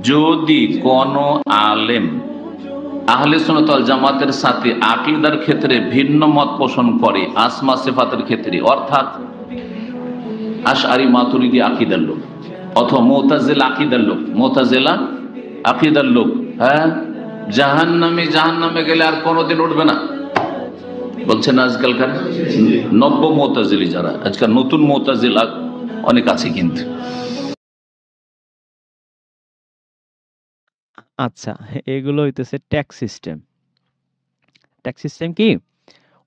যদি কোন আলেম আহলে সুন্নাত ওয়াল জামাতের সাথে আকীদার ক্ষেত্রে ভিন্ন মত পোষণ করে আসমা সিফাতের ক্ষেত্রে, অর্থাৎ আশআরী মাতুরিদি আকীদার লোক অথবা মুতাজিলা আকীদার লোক, মুতাজিলা আকীদার লোক, হ্যাঁ, জাহান্নামে গেলে আর কোনোদিন উঠবে না বলছেন আজকালকার নব্য মুতাজিলি যারা, আজকাল নতুন মুতাজিলা অনেক আছে কিন্তু। আচ্ছা, এগুলো হইতেছে ট্যাক্স সিস্টেম। ট্যাক্স সিস্টেম কি?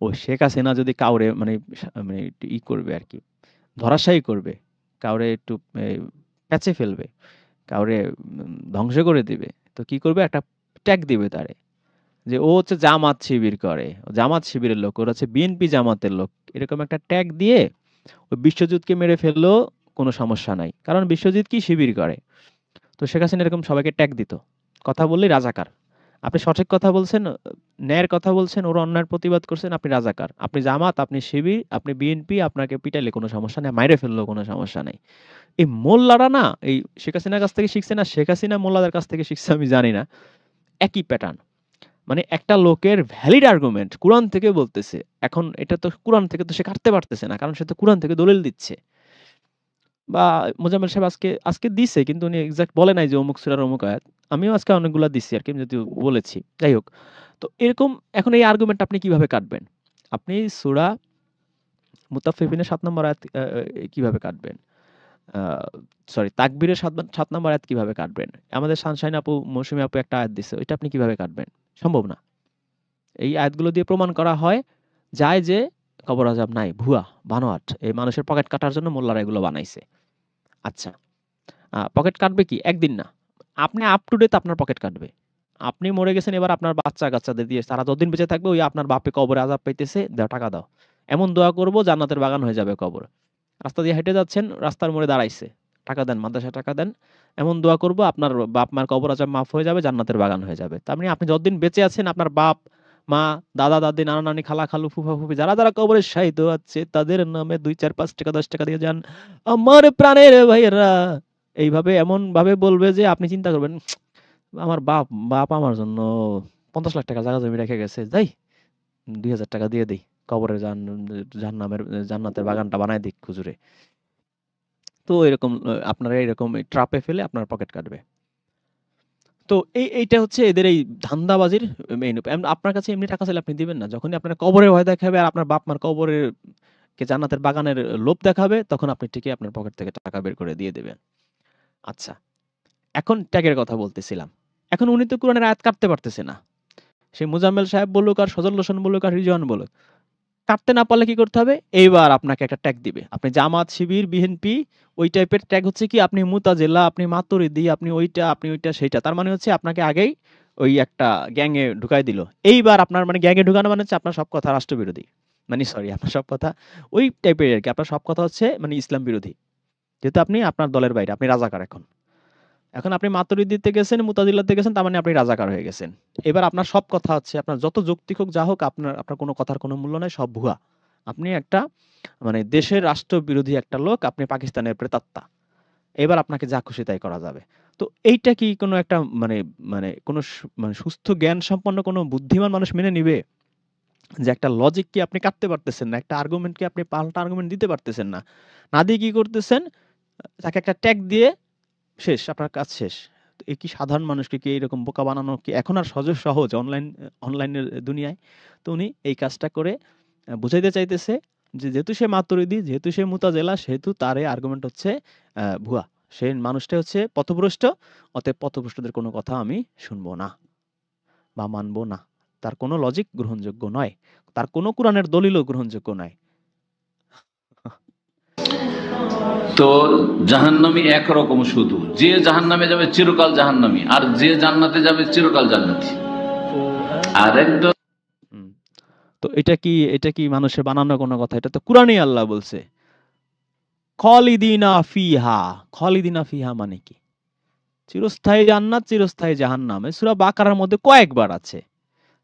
ও শেখ হাসিনা যদি কাউরে মানে একটু করবে আরকি, ধরাশায়ী করবে, কাউরে একটু প্যাচে ফেলবে, কাউরে ধ্বংস করে দিবে। তো কি করবে? একটা ট্যাগ দিবে তারে। যে ও হচ্ছে জামাত শিবির করে, জামাত শিবিরের লোক, ওরা হচ্ছে বিএনপি জামাতের লোক। এরকম একটা ট্যাগ দিয়ে ওই বিশ্বজিৎকে মেরে ফেললেও কোনো সমস্যা নাই। কারণ বিশ্বজিৎ কি শিবির করে। তো শেখ হাসিনা এরকম সবাইকে ট্যাগ দিত। কথা বললেই রাজাকার। আপনি সঠিক কথা বলছেন, ন্যায়ের কথা বলছেন, ওর অন্যায়ের প্রতিবাদ করছেন, আপনি রাজাকার। আপনি জামাত, আপনি শিবির, আপনি বিএনপি, আপনাকে পিটাইলে কোনো সমস্যা নাই, মাইরে ফেললেও কোনো সমস্যা নাই। এই মোল্লারা না এই শেখ হাসিনার কাছ থেকে শিখছে না, শেখ হাসিনা মোল্লাদের কাছ থেকে শিখছে আমি জানি না। একই প্যাটার্ন। মানে একটা লোকের ভ্যালিড আর্গুমেন্ট কুরআন থেকে বলতেছে। এখন এটা তো কুরআন থেকে তো সে কাটতে পারতেছে না। কারণ সে তো কুরআন থেকে দলিল দিচ্ছে। বা মোজাম্মেল সাহেব আজকে দিছে, কিন্তু উনি এক্সাক্ট বলে নাই যে অমুক সূরার অমুক আয়াত। আমিও আজকে অনেকগুলা দিচ্ছি আরকি, আমি যদিও বলেছি। যাই হোক। তো এরকম এখন এই আর্গুমেন্ট আপনি কিভাবে কাটবেন? আপনি সূরা মুতাফফিফিনের ৭ নম্বর আয়াত কিভাবে কাটবেন? আ সরি, তাকবীরের ৭ নম্বর আয়াত কিভাবে কাটবেন? আমাদের সানশাইন আপু, মৌসুমী আপু একটা আয়াত দিছে। ওইটা আপনি কিভাবে কাটবেন? সম্ভব না। এই আয়াতগুলো দিয়ে প্রমাণ করা হয় যায় যে কবর আযাব নাই, ভুয়া, বানোয়াট। এই মানুষের পকেট কাটার জন্য মোল্লারা এগুলো বানাইছে। আচ্ছা, পকেট কাটবে কি? একদিন না। আপনি আপ টু ডেট আপনার পকেট কাটবে। আপনি মরে গেছেন, এবার আপনার বাচ্চা-কাচ্চাদের দিয়ে তারা যতদিন বেঁচে থাকবে ওই আপনার বাপে কবরে আযাব পাইতেছে, দাও টাকা দাও। এমন দোয়া করব জান্নাতের বাগান হয়ে যাবে কবর। রাস্তা দিয়ে হেঁটে যাচ্ছেন, রাস্তার মোড়ে দাঁড়াইছে। টাকা দেন, মাদ্রাসায় টাকা দেন। এমন দোয়া করব আপনার বাপ-মার কবর আযাব মাফ হয়ে যাবে, জান্নাতের বাগান হয়ে যাবে। তার মানে আপনি যতদিন বেঁচে আছেন আপনার বাপ, মা, দাদা-দাদি, নানা-নানি, খালা-খালু, ফুফা-ফুফি যারা কবরে শায়িত আছে তাদের নামে ২, ৪, ৳৫, ৳১০ দিয়ে যান। আমার প্রাণের ভাইয়েরা। এইভাবে এমনভাবে বলবে যে আপনি চিন্তা করবেন, আমার বাপ আমার জন্য ৳৫০,০০,০০০ জায়গা জমি রেখে গেছে। যাই ৳২,০০০ দিয়ে দেই। কবরে জাহান্নামের জান্নাতের বাগানটা বানায় দিক হুজুরে। তো এরকম আপনারা এরকম ট্রাপে ফেলে আপনার পকেট কাটবে। তো এইটা হচ্ছে এদের এই ধান্দাবাজির মেইন। আপনার কাছে এমনি টাকা চাইলে আপনি দিবেন না। যখনই আপনার কবরের ভয় দেখাবে আর আপনার বাপ-মার কবরের জান্নাতের বাগানের লোভ দেখাবে, তখন আপনি ঠিকই আপনার পকেট থেকে টাকা বের করে দিয়ে দিবেন। আচ্ছা, এখন ট্যাগের কথা বলতেছিলাম। এখন উনি তো কোরআনের আয়াত কাটতে পারতেছে না। সে মোজাম্মেল সাহেব বলুক আর সজল হোসেন বলুক আর রিজওয়ান বলুক। কাটতে না পারলে কি করতে হবে? এইবার আপনাকে একটা ট্যাগ দিবে। আপনি জামাত, শিবির, বিএনপি ওই টাইপের ট্যাগ হচ্ছে কি আপনি মুতাজিলা, আপনি মাতুরিদি, আপনি ওইটা, সেইটা। তার মানে হচ্ছে আপনাকে আগেই ওই একটা গ্যাংয়ে ঢুকাই দিল। এইবার আপনার মানে গ্যাংয়ে ঢুকানো মানে হচ্ছে আপনার সব কথা রাষ্ট্রবিরোধী। মানে সরি, আপনার সব কথা ওই টাইপের আরকি। আপনার সব কথা হচ্ছে মানে ইসলাম বিরোধী। যেহেতু আপনি আপনার দলের বাইরে, আপনি রাজাকার এখন। এখন আপনি মাতুরিদিতে গেছেন, মুতাজিলাতে গেছেন, তার মানে আপনি রাজাকার হয়ে গেছেন। এবার আপনার সব কথা হচ্ছে, আপনার যত যৌক্তিক হোক যা হোক, আপনার কোনো কথার কোনো মূল্য নাই, সব ভুয়া। আপনি একটা মানে দেশের রাষ্ট্রবিরোধী একটা লোক, আপনি পাকিস্তানের প্রেতাত্মা। এবার আপনাকে যা খুশি তাই করা যাবে। তো এইটা কি কোনো একটা মানে মানে কোনো মানে সুস্থ জ্ঞান সম্পন্ন কোনো বুদ্ধিমান মানুষ মেনে নিবে? যে একটা লজিক কি আপনি কাটতে পারতেছেন না, একটা আর্গুমেন্ট কি আপনি পাল্টা আর্গুমেন্ট দিতে পারতেছেন না। না দিয়ে কি করতেছেন? তাকে একটা ট্যাগ দিয়ে শেষ, আপনার কাজ শেষ। তো এ কি সাধারণ মানুষকে কি এইরকম বোকা বানানো কি এখন আর সহজ অনলাইনের দুনিয়ায়? তো উনি এই কাজটা করে বুঝাইতে চাইতেছে যে যেহেতু সে মাতুরিদি, যেহেতু সে মুতাজিলা, সেহেতু তার এই আর্গুমেন্ট হচ্ছে ভুয়া। সে মানুষটা হচ্ছে পথভ্রষ্ট, অতএব পথভ্রষ্টদের কোনো কথা আমি শুনবো না বা মানবো না। তার কোনো লজিক গ্রহণযোগ্য নয়। তার কোনো কুরআনের দলিলও গ্রহণযোগ্য নয়। তো জাহান্নামী একরকম, শুধু যে জাহান্নামে যাবে চিরকাল জাহান্নামী, আর যে জান্নাতে যাবে চিরকাল জান্নাতি। আর একদম হুম। তো এটা কি মানুষের বানানো কোনো কথা? এটা তো কুরআনেই আল্লাহ বলছে। খালিদিনা ফিহা। খালিদিনা ফিহা মানে কি? চিরস্থায়ী জান্নাত, চিরস্থায়ী জাহান্নাম। সূরা বাকারার মধ্যে কয়েকবার আছে।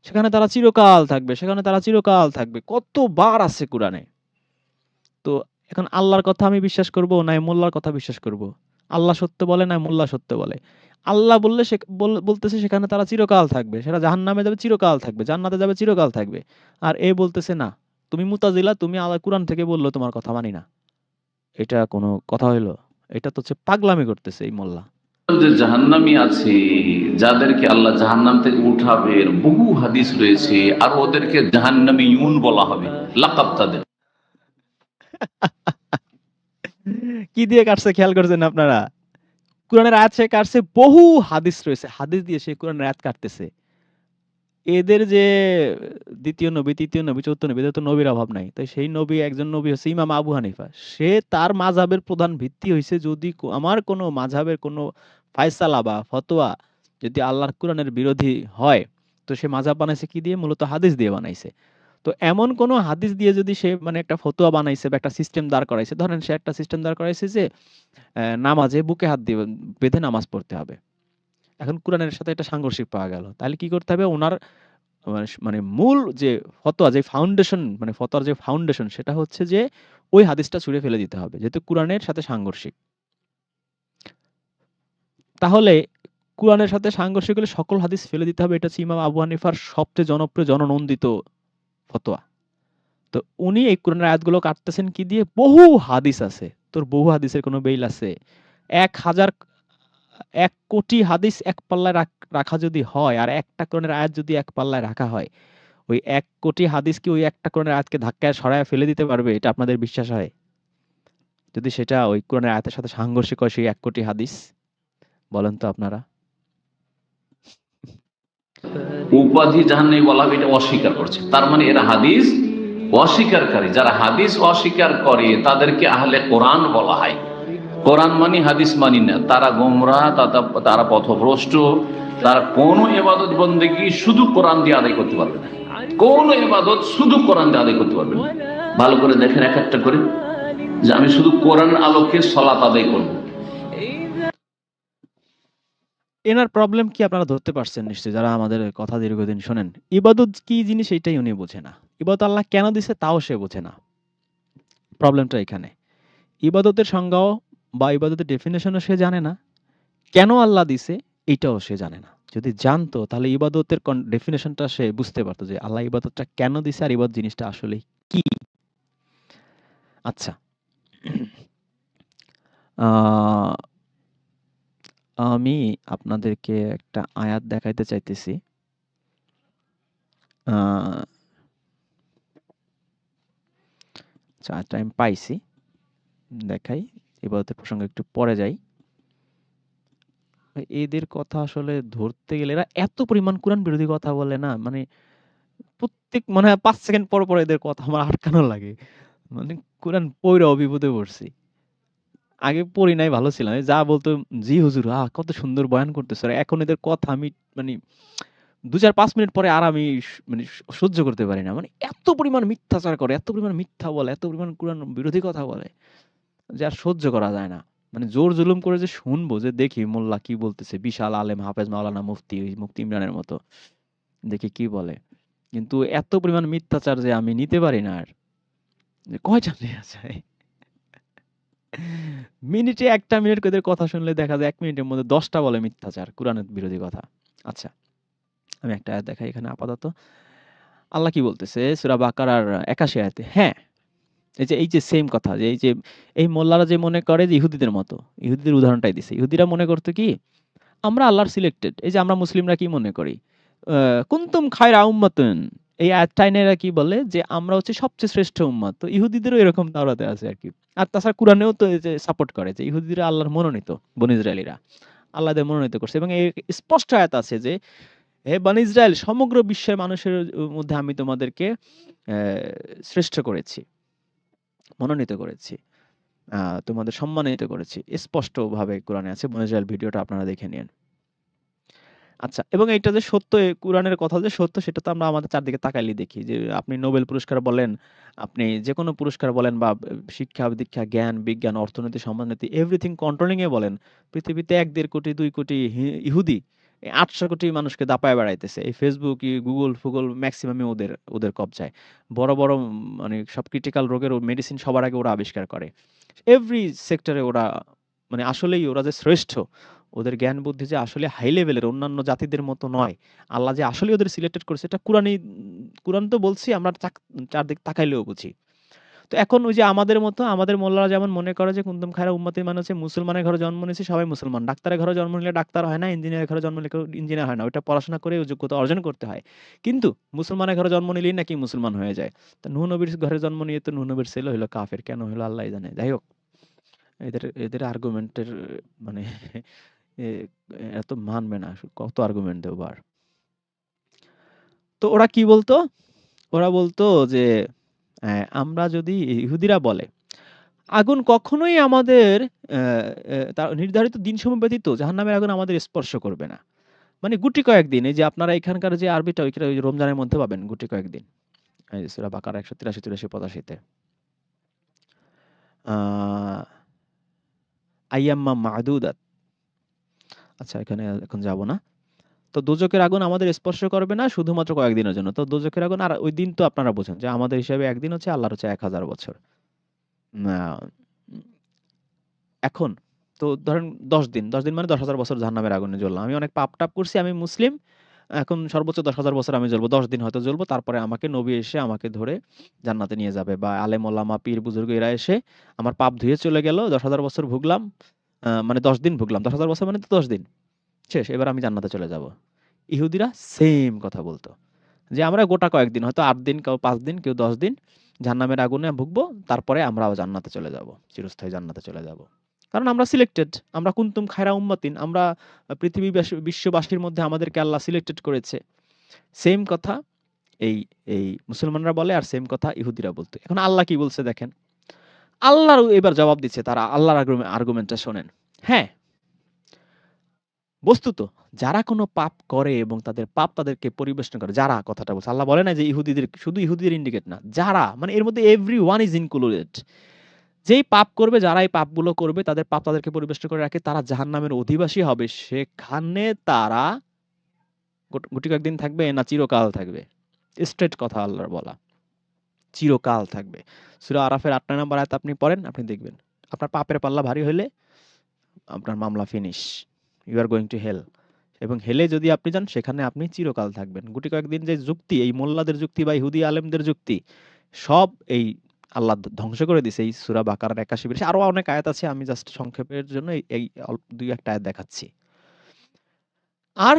সেখানে তারা চিরকাল থাকবে, সেখানে তারা চিরকাল থাকবে। কতবার আছে কুরআনে। তো এখন আল্লাহর কথা আমি বিশ্বাস করব না মোল্লার কথা বিশ্বাস করব? আল্লাহ সত্য বলে না মোল্লা সত্য বলে? আল্লাহ বললে বলতেছে সেখানে তারা চিরকাল থাকবে, সেটা জাহান্নামে যাবে চিরকাল থাকবে, জান্নাতে যাবে চিরকাল থাকবে। আর এ বলতেছে না, তুমি মুতাজিলা, তুমি আল্লাহ কুরআন থেকে বললো তোমার কথা মানি না। এটা কোনো কথা হইলো? এটা তো হচ্ছে পাগলামি করতেছে এই মোল্লা। যে জাহান্নামী আছে, যাদেরকে আল্লাহ জাহান্নাম থেকে উঠাবে, এর বহু হাদিস রয়েছে। আর ওদেরকে জাহান্নামীউন বলা হবে, লাকাব তাদের। কি দিয়ে কাটছে খেয়াল করছেন আপনারা? কোরআনের আয়াত সে কাটছে, বহু হাদিস রয়েছে, হাদিস দিয়ে সে কোরআনের আয়াত কাটতেছে। এদের যে দ্বিতীয় নবী, তৃতীয় নবী, চতুর্থ নবী, এদের তো নবীর অভাব নাই। তাই সেই নবী, একজন নবী হচ্ছে ইমাম আবু হানিফা। সে তার মাযহাবের প্রধান ভিত্তি হইছে, যদি আমার কোনো মাযহাবের কোনো ফায়সালা বা ফতোয়া যদি আল্লাহর কোরআনের বিরোধী হয়, তো সে মাযহাব বানাইছে কি দিয়ে? মূলত হাদিস দিয়ে বানাইছে। তো এমন কোন হাদিস দিয়ে যদি সে মানে একটা ফতোয়া বানাইছে বা একটা সিস্টেম দাঁড় করাইছে, ধরেন সে একটা সিস্টেম দাঁড় করাইছে যে নামাজে বুকে হাত দিয়ে বেঁধে নামাজ পড়তে হবে। এখন কোরআনের সাথে এটা সাংঘর্ষিক পাওয়া গেল। তাহলে কি করতে হবে? উনার মানে মূল যে ফতোয়া, যে ফাউন্ডেশন, মানে ফতোয়ার যে ফাউন্ডেশন, সেটা হচ্ছে যে ওই হাদিসটা ছুঁড়ে ফেলে দিতে হবে, যেহেতু কোরআনের সাথে সাংঘর্ষিক। তাহলে কোরআনের সাথে সাংঘর্ষিক হলে সকল হাদিস ফেলে দিতে হবে। এটা হচ্ছে ইমাম আবু হানিফার সবচেয়ে জনপ্রিয়, জননন্দিত ফতোয়া। তো উনি এই কোরআনের আয়াতগুলো কাটতেছেন কি দিয়ে? বহু হাদিস আছে। তোর বহু হাদিসের কোনো বেইল আছে? ১,০০০ ১,০০,০০,০০০ হাদিস এক পাল্লায় রাখা যদি হয়, আর একটা কোরআনের আয়াত যদি এক পাল্লায় রাখা হয়, ওই ১,০০,০০,০০০ হাদিস কি ওই একটা কোরআনের আয়াতকে ধাক্কায় সরায়া ফেলে দিতে পারবে? এটা আপনাদের বিশ্বাস হয়? যদি সেটা ওই কোরআনের আয়াতের সাথে সাংঘর্ষিক হয়, সেই ১,০০,০০,০০০ হাদিস, বলেন তো আপনারা? উপাধি জাহান্নামী বলা হবে, এটা অস্বীকার করছে। তার মানে এরা হাদিস অস্বীকারী। যারা হাদিস অস্বীকার করে তাদেরকে আহলে কোরআন বলা হয়। কোরআন মানি, হাদিস মানি না, তারা গোমরাহ, তারা পথভ্রষ্ট। তারা কোনো ইবাদত বন্দেগী শুধু কোরআন দিয়ে আদায় করতে পারবে না। কোন ইবাদত শুধু কোরআন দিয়ে আদায় করতে পারবে না। ভালো করে দেখেন এক একটা করে, যে আমি শুধু কোরআন আলোকে সালাত আদায় করব। এনার প্রবলেম কি আপনারা ধরতে পারছেন নিশ্চয়ই, যারা আমাদের কথা দীর্ঘদিন শোনেন। ইবাদত কি জিনিস এটাই উনি বোঝে না। ইবাদত আল্লাহ কেন দিছে তাও সে বোঝে না। প্রবলেমটা এখানে। ইবাদতের সংজ্ঞাও বা ইবাদতের ডেফিনেশনও সে জানে না। কেন আল্লাহ দিছে এইটাও সে জানে না। যদি জানতো তাহলে ইবাদতের ডেফিনেশনটা সে বুঝতে পারতো, যে আল্লাহ ইবাদতটা কেন দিছে আর ইবাদত জিনিসটা আসলে কি। আচ্ছা, আহ, আমি আপনাদেরকে একটা আয়াত দেখাইতে চাইতেছি। আহ, আচ্ছা, আয়াতটা আমি পাইছি, দেখাই। ইবাদতের প্রসঙ্গে একটু পরে যাই। এদের কথা আসলে ধরতে গেলে এরা এত পরিমাণ কোরআন বিরোধী কথা বলে না, মানে প্রত্যেক মনে হয় ৫ সেকেন্ড পর পর এদের কথা আমার আটকানো লাগে। মানে কোরআন পইড়াও বিপদে পড়ছি। আগে পড়ি নাই, ভালো ছিলাম। যা বলতো, জি হুজুর, কত সুন্দর বয়ান করতেছে। আর এখন এদের কথা আমি মানে ২-৪-৫ মিনিট পরে আর আমি মানে সহ্য করতে পারি না। মানে এত পরিমাণ মিথ্যাচার করে, এত পরিমাণ মিথ্যা বলে, এত পরিমাণ কোরআন বিরোধী কথা বলে, যে আর সহ্য করা যায় না। মানে জোর জুলুম করে যে শুনবো, যে দেখি মোল্লা কি বলতেছে, বিশাল আলেম হাফেজ মাওলানা মুফতি, ওই মুফতি ইমরানের মতো, দেখি কি বলে। কিন্তু এত পরিমাণ মিথ্যাচার যে আমি নিতে পারি না আর। যে কয়টা নেয়া যায়? মিনিটে ১ টা মিনিট এদের কথা শুনলে দেখা যায় ১ মিনিটের মধ্যে ১০ টা বলে মিথ্যাচার, কোরআনের বিরোধী কথা। আচ্ছা, আমি একটা আয়াত দেখাই এখানে আপাতত। আল্লাহ কি বলতেছে সূরা বাকারার ৮১ আয়াতে? হ্যাঁ, এই যে সেম কথা, যে এই যে এই মোল্লারা যে মনে করে যে ইহুদিদের মতো, ইহুদিদের উদাহরণটাই দিছে। ইহুদিরা মনে করতো কি, আমরা আল্লাহর সিলেক্টেড। এই যে আমরা মুসলিমরা কি মনে করি? কুনতুম খায়রা উম্মাতুন। এই আয়াতটা এনে এরা কি বলে, যে আমরা হচ্ছে সবচেয়ে শ্রেষ্ঠ উম্মত। তো ইহুদিদেরও এরকম তাওরাতে আছে আরকি। আর তাছাড়া কুরআনেও তো এই যে সাপোর্ট করে যে ইহুদিরা আল্লাহর মনোনীত, বনী ইসরাঈলীরা। আল্লাহ এদের মনোনীত করছে, এবং এই স্পষ্ট আয়াত আছে যে, হে বনী ইসরাইল, সমগ্র বিশ্বের মানুষের মধ্যে আমি তোমাদেরকে শ্রেষ্ঠ করেছি, মনোনীত করেছি। তোমাদের সম্মানিত করেছি। স্পষ্টভাবে কোরআনে আছে। বনী ইসরাঈল ভিডিওটা আপনারা দেখে নিয়েন। আচ্ছা, এবং এইটা যে সত্য, কোরআনের কথা যে সত্য, সেটা তো আমরা আমাদের চারদিকে তাকাইলেই দেখি। যে আপনি নোবেল পুরস্কার বলেন, আপনি যেকোনো পুরস্কার বলেন, বা শিক্ষা, দীক্ষা, জ্ঞান, বিজ্ঞান, অর্থনীতি, সমাজনীতি, এভরিথিং কন্ট্রোলিং এ বলেন, পৃথিবীতে ১-১.৫ কোটি, ২ কোটি ইহুদি ৮০০ কোটি মানুষকে দাপায় বেড়াইতেছে। এই ফেসবুক, গুগল ম্যাক্সিমামই ওদের ওদের কবজায়। বড়, বড় মানে সব ক্রিটিক্যাল রোগের মেডিসিন সবার আগে ওরা আবিষ্কার করে। এভরি সেক্টরে ওরা মানে আসলেই ওরা যে শ্রেষ্ঠ, ওদের জ্ঞান বুদ্ধি যে আসলে হাই লেভেলের, অন্যান্য জাতিদের মতো নয়। আল্লাহ যে আসলে ওদের সিলেক্টেড করেছে এটা কুরআন তো বলছি, আমরা চারদিক তাকাইলেও বুঝি। তো এখন ওই যে আমাদের মতো, আমাদের মোল্লারা যেমন মনে করে যে কুনতুম খায়রা উম্মাতিন মানে হচ্ছে মুসলমানের ঘরে জন্ম নিয়েছি সবাই মুসলমান, ডাক্তারের ঘরে জন্ম নিলে ডাক্তার হয় না, ইঞ্জিনিয়ারের ঘরে জন্ম নিলে কেউ ইঞ্জিনিয়ার হয় না, ওইটা পড়াশোনা করে ওই যোগ্যতা অর্জন করতে হয়। কিন্তু মুসলমানের ঘরে জন্ম নিলেই নাকি মুসলমান হয়ে যায়। তো নূহ নবীর ঘরে জন্ম নিয়ে তো নূহ নবীর ছেলে হলো কাফের, কেন হলো আল্লাহ জানে। যাই হোক, এদের এদের আর্গুমেন্টের মানে এ এত মানবে না, কত আর্গুমেন্ট দেবো আর। তো ওরা কি বলতো, ওরা বলতো যে আমরা যদি, ইহুদিরা বলে আগুন কখনোই আমাদের তার নির্ধারিত দিনসমূহ ব্যতীত জাহান্নামের আগুন আমাদের স্পর্শ করবে না। মানে গুটি কয়েকদিন, এই যে আপনারা এখানকার যে আরবিটা ওইখানে ওই যে রমজানের মধ্যে পাবেন গুটি কয়েকদিন, এই সূরা বাকারা 183 83 85 আইয়াম্মা মাদুদাত। আচ্ছা, এখানে এখন যাব না। তো দোজকের আগুন আমাদের স্পর্শ করবে না শুধুমাত্র কয়েকদিনের জন্য। তো দোজকের আগুন, আর ওই দিন তো আপনারা বোঝেন যে আমাদের হিসাবে একদিন হচ্ছে, আল্লাহর হচ্ছে 1000 বছর। আহ, এখন তো ধরেন 10 দিন, 10 দিন মানে 10,000 বছর জাহান্নামের আগুনে জ্বললাম। আমি অনেক পাপ টাপ করছি, আমি মুসলিম, এখন সর্বোচ্চ 10,000 বছর আমি জ্বলবো, 10 দিন হয়তো জ্বলবো, তারপরে আমাকে নবী এসে আমাকে ধরে জান্নাতে নিয়ে যাবে, বা আলেম ওলামা পীর বুজুর্গ এরা এসে আমার পাপ ধুয়ে চলে গেল, 10,000 বছর ভুগলাম, মানে 10 দিন ভুগলাম, 10,000 বছর মানে তো 10 দিন শেষ, এবার আমি জান্নাতে চলে যাব। ইহুদিরা সেম কথা বলতো যে আমরা গোটা কয়েকদিন, হয়তো 8 দিন, কেউ 5 দিন, কেউ 10 দিন জাহান্নামের আগুনে ভুগবো, তারপরে আমরাও জান্নাতে চলে যাব, চিরস্থায়ী জান্নাতে চলে যাব। কারণ আমরা সিলেক্টেড, আমরা কুনতুম খায়রা উম্মাতিন, আমরা বিশ্ববাসীর মধ্যে আমাদেরকে আল্লাহ সিলেক্টেড করেছে। সেম কথা এই এই মুসলমানরা বলে, আর সেম কথা ইহুদিরা বলতো। এখন আল্লাহ কি বলছে দেখেন, আল্লাহর এবার জবাব দিচ্ছে তারা, আল্লাহর আর্গুমেন্টটা শোনেন। হ্যাঁ, বস্তুত যারা কোনো পাপ করে এবং তাদের পাপ তাদেরকে পরিবেশন করে, যারা কথাটা বলছে, আল্লাহ বলে না যে ইহুদিদের, শুধু ইহুদিদের ইন্ডিকেট না, যারা, মানে এর মধ্যে এভরি ওয়ান ইজ ইনক্লুডেড। যেই পাপ করবে, যারা এই পাপগুলো করবে, তাদের পাপ তাদেরকে পরিবেশন করে রাখে, তারা জাহান্নামের অধিবাসী হবে। সেখানে তারা গুটি কয়েকদিন থাকবে না চিরকাল থাকবে? স্ট্রেট কথা আল্লাহর বলা, চিরকাল থাকবে। সূরা আরাফের ৮ নম্বর আয়াত আপনি পড়েন, আপনি দেখবেন আপনার পাপের পাল্লা ভারী হইলে আপনার মামলা finish, you are going to hell. এবং হেলে যদি আপনি যান, সেখানে আপনি চিরকাল থাকবেন। গুটি কয়েকদিন যে যুক্তি, এই মোল্লাদের যুক্তি বা ইহুদি আলেমদের যুক্তি, সব এই আল্লাহ ধ্বংস করে দিছে এই সূরা বাকারার ৮১-৮২। আরো অনেক আয়াত আছে, আমি জাস্ট সংক্ষেপের জন্য এই অল্প ২-১টা আয়াত দেখাচ্ছি। আর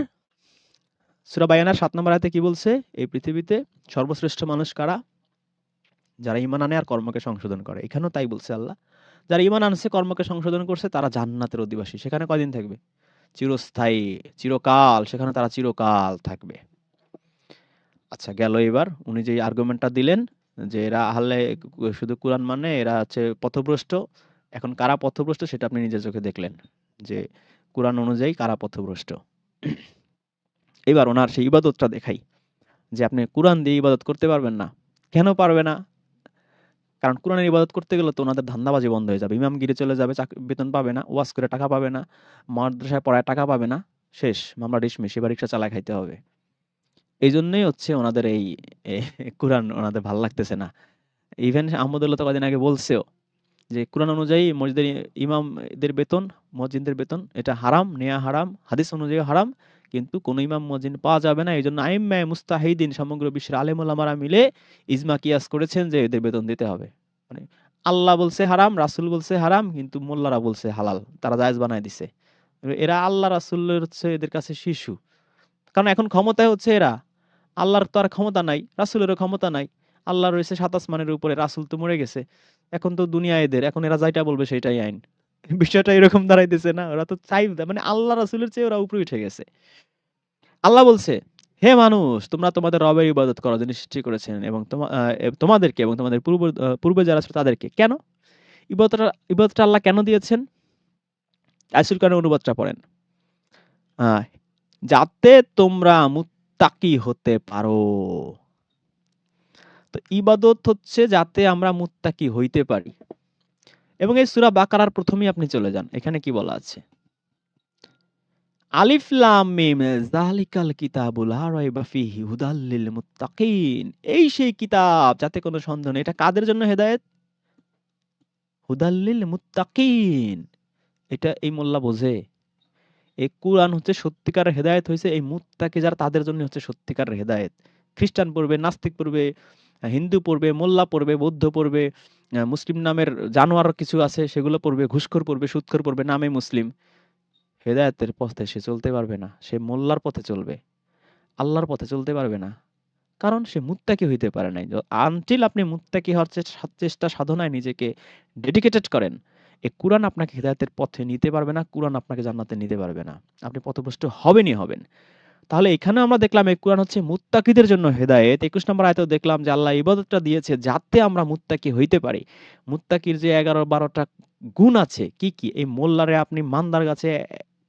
সূরা বায়ানার ৭ নম্বর আয়াতে কি বলছে? এই পৃথিবীতে সর্বশ্রেষ্ঠ মানুষ কারা? যারা ঈমান আনে আর কর্মকে সংশোধন করে। এখানেও তাই বলছে আল্লাহ। যারা ঈমান আনছে, কর্মকে সংশোধন করছে, তারা জান্নাতের অধিবাসী। সেখানে কয়দিন থাকবে? চিরস্থায়ী, চিরকাল, সেখানে তারা চিরকাল থাকবে। আচ্ছা, গেল এবার উনি যে আর্গুমেন্টটা দিলেন যে এরা আহলে শুধু কোরআন মানে এরা হচ্ছে পথভ্রষ্ট। এখন কারা পথভ্রষ্ট সেটা আপনি নিজের চোখে দেখলেন যে কোরআন অনুযায়ী কারা পথভ্রষ্ট। এবার ওনার সেই ইবাদতটা দেখাই, যে আপনি কোরআন দিয়ে ইবাদত করতে পারবেন না। কেন পারবে না? কারণ কোরআনের ইবাদত করতে গেলে তো ওনাদের ধান্দাবাজি বন্ধ হয়ে যাবে, ইমামগিরি চলে যাবে, বেতন পাবে না, ওয়াজ করে টাকা পাবে না, মাদ্রাসায় পড়ায় টাকা পাবে না, শেষ, মামলা ডিসমিস, এবার রিক্সা চালায় খাইতে হবে। এই জন্যই হচ্ছে ওনাদের এই কোরআন ওনাদের ভাল লাগতেছে না। ইভেন আহমদুল্লাহ তো কদিন আগে বলছেও যে কোরআন অনুযায়ী মসজিদের ইমামদের বেতন, মুয়াজ্জিনদের বেতন এটা হারাম, নেয়া হারাম, হাদিস অনুযায়ী হারাম, কিন্তু কোন ইমাম মুয়াজ্জিন পাওয়া যাবে না। এইজন্য আইম্মায়ে মুস্তাহিদিন, সমগ্র বিশ্বের আলেম ওলামারা মিলে ইজমা কিয়াস করেছেন যে এদের বেতন দিতে হবে। মানে আল্লাহ বলছে হারাম, রাসূল বলছে হারাম, কিন্তু মোল্লারা বলছে হালাল, তারা জায়েজ বানায় দিছে। এরা আল্লাহ রাসূলের হচ্ছে এদের কাছে শিশু। কারণ এখন ক্ষমতায় হচ্ছে এরা, আল্লাহর তো আর ক্ষমতা নাই, রাসূলেরও ক্ষমতা নাই। আল্লাহ রয়েছে ৭ আসমানের উপরে, রাসূল তো মরে গেছে। এখন তো দুনিয়া এদের, এখন এরা যাইটা বলবে সেটাই আইন। বিষয়টা এরকম দাঁড়াইতেছে না? ওরা তো চাই, মানে আল্লাহ রাসূলের চেয়ে ওরা উপরে উঠে গেছে। আল্লাহ বলছে, হে মানুষ, তোমরা তোমাদের রবের ইবাদত করো যিনি সৃষ্টি করেছেন, এবং তোমাদেরকে এবং তোমাদের পূর্বে যারা ছিল তাদেরকে। কেন ইবাদতটা আল্লাহ কেন দিয়েছেন? আয়াতুল কারীমের অনুবাদটা পড়েন। আহ যাতে তোমরা মুত্তাকি হতে পারো। তো ইবাদত হচ্ছে যাতে আমরা মুত্তাকি হইতে পারি। এবং এই সূরা বাকারার প্রথমেই আপনি চলে যান, এখানে কি বলা আছে? আলিফ লাম মিম যালিকাল কিতাবু লা রাইবা ফিহি হুদাল লিল মুত্তাকিন। এই সেই কিতাব যাতে কোনো সন্দেহ নেই। এটা কাদের জন্য হেদায়েত? হুদাল লিল মুত্তাকিন। এটা এই মোল্লা বোঝে? এই কুরআন হচ্ছে সত্যিকারের হেদায়েত হইছে এই মুত্তাকি যারা তাদের জন্য হচ্ছে সত্যিকারের হেদায়েত। খ্রিস্টান পড়বে, নাস্তিক পড়বে, হিন্দু পড়বে, মোল্লা পড়বে, বৌদ্ধ পড়বে, মুসলিম নামের জানোয়ার কিছু আছে সেগুলো পড়বে, ঘুষখোর পড়বে, সুদখোর পড়বে, নামে মুসলিম। হেদায়েতের পথে সে চলতে পারবে না। সে মোল্লার পথে চলবে। আল্লাহর পথে চলতে পারবে না। কারণ সে মুত্তাকি হইতে পারে নাই। আনটিল আপনি মুত্তাকি হওয়ার চেষ্টা সাধনায় নিজেকে ডেডিকেটেড করেন, এই কুরআন আপনাকে হেদায়েতের পথে নিতে পারবে না, কুরআন আপনাকে জান্নাতে নিতে পারবে না। আপনি পথভ্রষ্ট হবেনই হবেন। তাহলে এখানে আমরা দেখলাম এই কুরআন হচ্ছে মুত্তাকিদের জন্য হেদায়েত। ২১ নম্বর আয়াতেও দেখলাম যে আল্লাহ ইবাদতটা দিয়েছে যাতে আমরা মুত্তাকি হইতে পারি। মুত্তাকির যে ১১-১২ টা গুণ আছে কি, কি? এই মোল্লারে আপনি মান্দার গাছে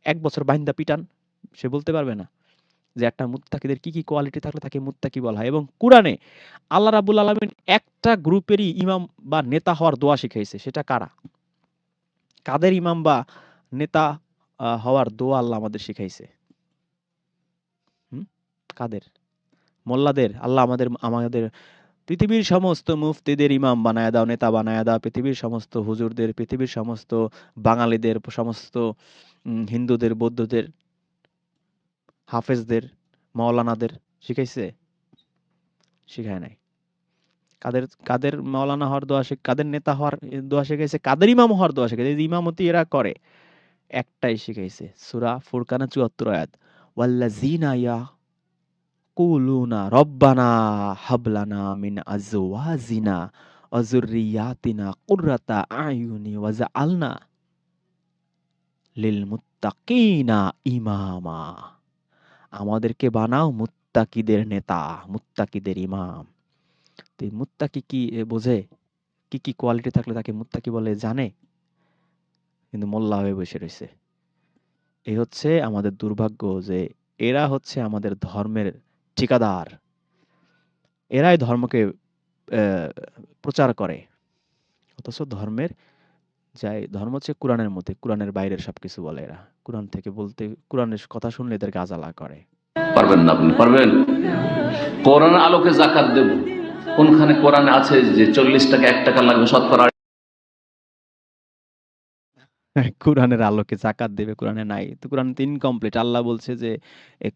১ বছর বাইন্ধা পিটান, সে বলতে পারবে না যে একটা মুত্তাকিদের কি, কি কোয়ালিটি থাকলে তাকে মুত্তাকি বলা হয়। এবং কুরআনে আল্লাহ রাব্বুল আলামিন একটা গ্রুপেরই ইমাম বা নেতা হওয়ার দোয়া শিখাইছে। সেটা কারা? কাদের ইমাম বা নেতা হওয়ার দোয়া আল্লাহ আমাদের শিখাইছে? হুম? কাদের? মোল্লাদের? আল্লাহ আমাদের পৃথিবীর সমস্ত মুফতিদের ইমাম বানায়া দাও, নেতা বানায়া দাও। পৃথিবীর সমস্ত হুজুরদের, পৃথিবীর সমস্ত বাঙালিদের, সমস্ত হিন্দুদের, বৌদ্ধদের, হাফেজদের, মাওলানাদের শিখাইছে? শিখায় নাই। কাদের মাওলানা হওয়ার দোয়া কাদের নেতা হওয়ার দোয়া শিখাইছে? কাদের ইমাম হওয়ার দোয়া শিখাইছে? এই যে ইমামতি এরা করে, একটাই শিখাইছে। সূরা ফুরকানের ৭৪ আয়াত। ওয়াল্লাযিনা ইয়াকুলুনা রব্বানা হাবলানা মিন আজওয়াজিনা ওয়া যুররিয়াতিনা কুররাতা আয়ুনি ওয়াজআলনা লিল মুত্তাকিনা ইমামা। আমাদেরকে বানাও মুত্তাকিদের নেতা, মুত্তাকিদের ইমাম। তো এই মুত্তাকি কি বোঝে? কি, কি কোয়ালিটি থাকলে তাকে মুত্তাকি বলে জানে? কিন্তু মোল্লা হয়ে বসে রইছে। এই হচ্ছে আমাদের দুর্ভাগ্য যে এরা হচ্ছে আমাদের ধর্মের ঠিকাদার। এরাই ধর্মকে প্রচার করে। অথচ ধর্মের ধর্ম হচ্ছে কুরআনের মধ্যে, কুরআনের বাইরের সবকিছু বলে এরা। কুরআন থেকে বলতে, কুরআনের কথা শুনলে এদেরকে আজালা করে। পারবেন না? আপনি পারবেন? কোরআন আলোকে যাকাত দেব, কোনখানে কোরআনে আছে যে 40 টাকা 1 টাকা লাগবে শতকরা? কুরআনের আলোকে যাকাত দেবে, কোরআনে নাই। তো কুরআন তো ইনকমপ্লিট। আল্লাহ বলছে যে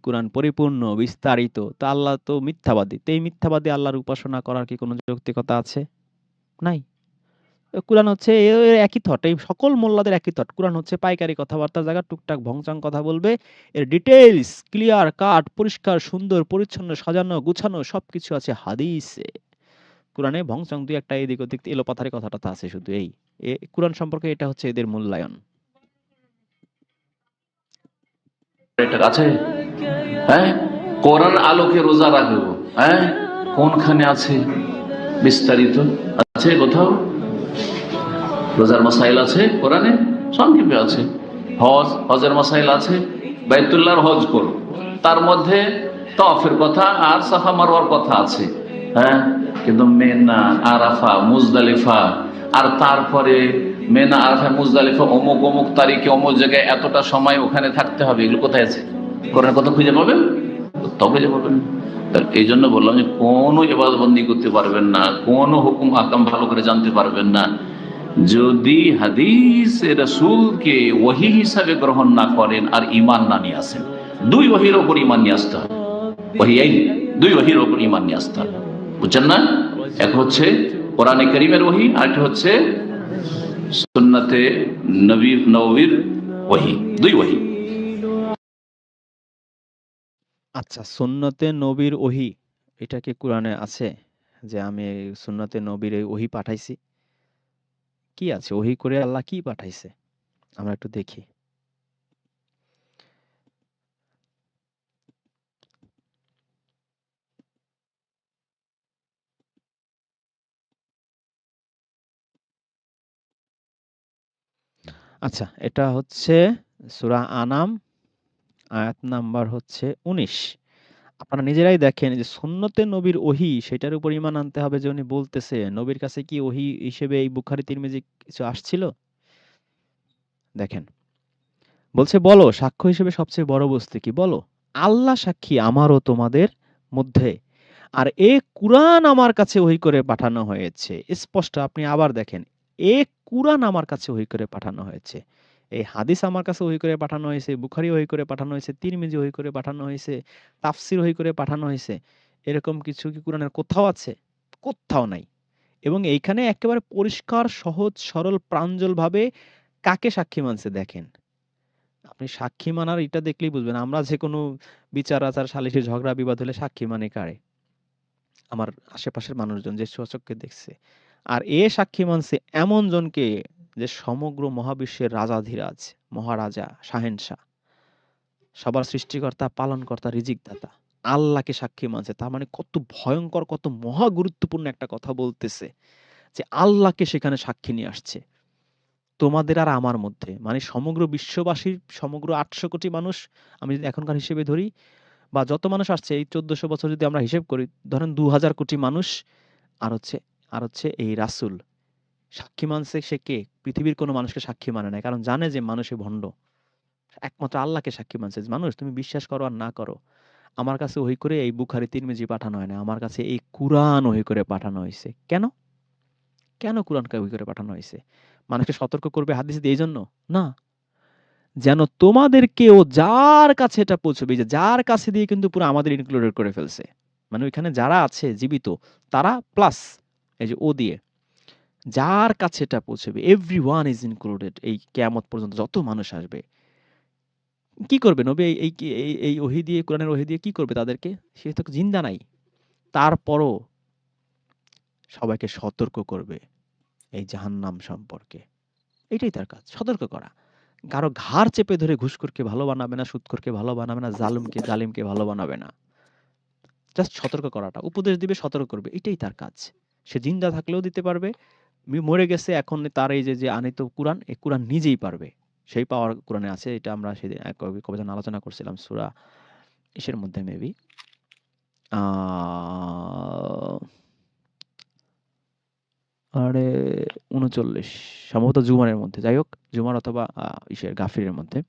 কুরআন পরিপূর্ণ, বিস্তারিত। তো আল্লাহ তো মিথ্যাবাদী। তো এই মিথ্যাবাদী আল্লাহর উপাসনা করার কি কোনো যৌক্তিকতা আছে? নাই। কুরআন হচ্ছে একই থট। এই সকল মোল্লাদের একই থট। কুরআন হচ্ছে পাইকারি কথাবার্তার জায়গা, টুকটাক ভংচাং কথা বলবে। এর ডিটেইলস ক্লিয়ার কাট, পরিষ্কার, সুন্দর, পরিচ্ছন্ন, সাজানো, গুছানো সবকিছু আছে হাদিসে। কুরআনে ভংচং ২ একটা এদিক ওদিক এলোপাথারি কথাটা আছে শুধু এই। কুরআন সম্পর্কে এটা হচ্ছে এদের মূল্যায়ন। এটা আছে? হ্যাঁ, কোরআন আলোকে রোজা রাখবো, হ্যাঁ, কোনখানে আছে বিস্তারিত? আছে কোথাও? রোজার মাসাইল আছে কোরআনে, সংক্ষেপে আছে। হজের মাসাইল আছে। বাইতুল্লাহর হজ করো, তার মধ্যে তওয়াফের কথা আর সাফা মারওয়ার কথা আছে। হ্যাঁ, কিন্তু মেনা, আরাফা, মুজদালিফা, আর তারপরে মেনা, আরাফা, মুজদালিফা অমুক অমুক তারিখে অমুক জায়গায় এতটা সময় ওখানে থাকতে হবে, এগুলো কোথায় আছে? কোরআনের কথা খুঁজে পাবেন? তবে যে পাবেন। এই জন্য বললাম যে কোনো ইবাদতবন্দি করতে পারবেন না, কোনো হুকুম আকাম ভালো করে জানতে পারবেন না যদি হাদিসে রাসূলকে ওহী হিসাবে গ্রহণ না করেন আর ঈমান না নিয়ে আসেন। 2 ওহীর উপর ঈমান নিয়ে আসতে হবে। ওহী এই 2 ওহীর উপর ঈমান নিয়ে আসতে হবে। বুঝছেন না? এক হচ্ছে কোরআনে কারীমের ওহী, আর একটা হচ্ছে সুন্নাতে নববীর ওহী। 2 ওহী। আচ্ছা, সুন্নতে নবীর ওহী এটা কি কুরআনে আছে? যে আমি সুন্নতে নবীর এই ওহী পাঠাইছি? কি আছে? ওহী করে আল্লাহ কি পাঠাইছে? আমরা একটু দেখি। আচ্ছা, এটা হচ্ছে সূরা আনাম, আয়াত নাম্বার হচ্ছে ১৯। আপনারা নিজেরাই দেখেন যে সুন্নতে নবীর ওহী সেটার উপর ঈমান আনতে হবে যে উনি বলতেছে। নবীর কাছে কি ওহী হিসেবে এই বুখারী তিরমিজি কিছু আসছিল? দেখেন। বলছে, বলো সাক্ষ্য হিসেবে সবচেয়ে বড় বস্তু কি? বলো। আল্লাহ সাক্ষী আমার ও তোমাদের মধ্যে। আর এ কুরআন আমার কাছে ওহী করে পাঠানো হয়েছে। স্পষ্ট, আপনি আবার দেখেন। এ কুরআন আমার কাছে ওহী করে পাঠানো হয়েছে। এই হাদিস আমার কাছে ওহী করে পাঠানো হয়েছে, বুখারী ওহী করে পাঠানো হয়েছে, তিরমিজি ওহী করে পাঠানো হয়েছে, তাফসীর ওহী করে পাঠানো হয়েছে। এরকম কিছু কি কোরআনের কোথাও আছে? কোত্থাও নাই। এবং এইখানে একেবারে পরিষ্কার, সহজ, সরল, প্রাঞ্জলভাবে কাকে সাক্ষী মানছে দেখেন। আপনি সাক্ষী মানার এটা দেখলেই বুঝবেন। আমরা যেকোনো বিচার-আচার, সালিশি ঝগড়া বিবাদ হলে সাক্ষী মানে কারে? আমার আশেপাশের মানুষজন যে স্বচক্ষে দেখছে। আর সাক্ষী মানছে এমন জনকে যে সমগ্র মহাবিশ্বের রাজাধিরাজ, মহারাজা, শাহেনশাহ, সবার সৃষ্টিকর্তা, পালনকর্তা, রিজিকদাতা। আল্লাহকে সাক্ষী মানছে। তার মানে কত ভয়ংকর, কত মহা গুরুত্বপূর্ণ একটা কথা বলতেছে। যে আল্লাহকে সেখানে সাক্ষী নিয়ে আসছে। তোমাদের আর আমার মধ্যে। মানে সমগ্র বিশ্ববাসীর সমগ্র ৮০০ কোটি মানুষ আমি যদি এখনকার হিসেবে ধরি বা যত মানুষ আসছে এই ১৪০০ বছর যদি আমরা হিসেব করি, ধরেন ২,০০০ কোটি মানুষ আর হচ্ছে এই রাসূল। সাক্ষী মানছে সে কে? পৃথিবীর কোনো মানুষকে সাক্ষী মানে নাই। কারণ জানে যে মানুষে ভণ্ড। একমাত্র আল্লাহকে সাক্ষী মানছে। মানুষ তুমি বিশ্বাস করো আর না করো। আমার কাছে ওহী করে এই বুখারী, তিরমিজি পাঠানো হয় না। আমার কাছে এই কুরআন ওহী করে পাঠানো হইছে। কেন? কেন কুরআনকে ওহী করে পাঠানো হইছে? মানুষকে সতর্ক করবে হাদিস দিয়ে এইজন্য? না। যেন তোমাদেরকেও যার কাছে এটা পৌঁছবে, এই যে যার কাছে দিয়ে কিন্তু পুরো আমাদের ইনক্লুডেড করে ফেলছে। মানে ওইখানে যারা আছে জীবিত তারা প্লাস এই যে ও দিয়ে যার কাছে এটা পৌঁছবে এভরিওয়ান ইজ ইনক্লুডেড। এই কিয়ামত পর্যন্ত যত মানুষ আসবে। কি করবে নবী এই ওহী দিয়ে, কোরআনের ওহী দিয়ে কি করবে তাদেরকে? সে তো জিন্দা নাই। তারপরও সবাইকে সতর্ক করবে এই জাহান্নাম সম্পর্কে। এটাই তার কাজ, সতর্ক করা। কারো ঘাড় চেপে ধরে ঘুষখোরকে ভালো বানাবে না, সুদখোরকে ভালো বানাবে না, জালিমকে ভালো বানাবে না। জাস্ট সতর্ক করাটা। উপদেশ দিবে, সতর্ক করবে। এটাই তার কাজ। সে জিন্দা থাকলেও দিতে পারবে। মরে গেছে এখন তার এই যে আনীত কুরআন, এই কুরআন নিজেই পারবে। সেই পাওয়ার কুরআনে আছে। এটা আমরা সেদিন কবে যেন আলোচনা করছিলাম সূরা ইসের মধ্যে মেবি আ আরে ৩৯ সম্ভবত জুমারের মধ্যে। যাই হোক, জুমার অথবা ইসের গাফিরের মধ্যে।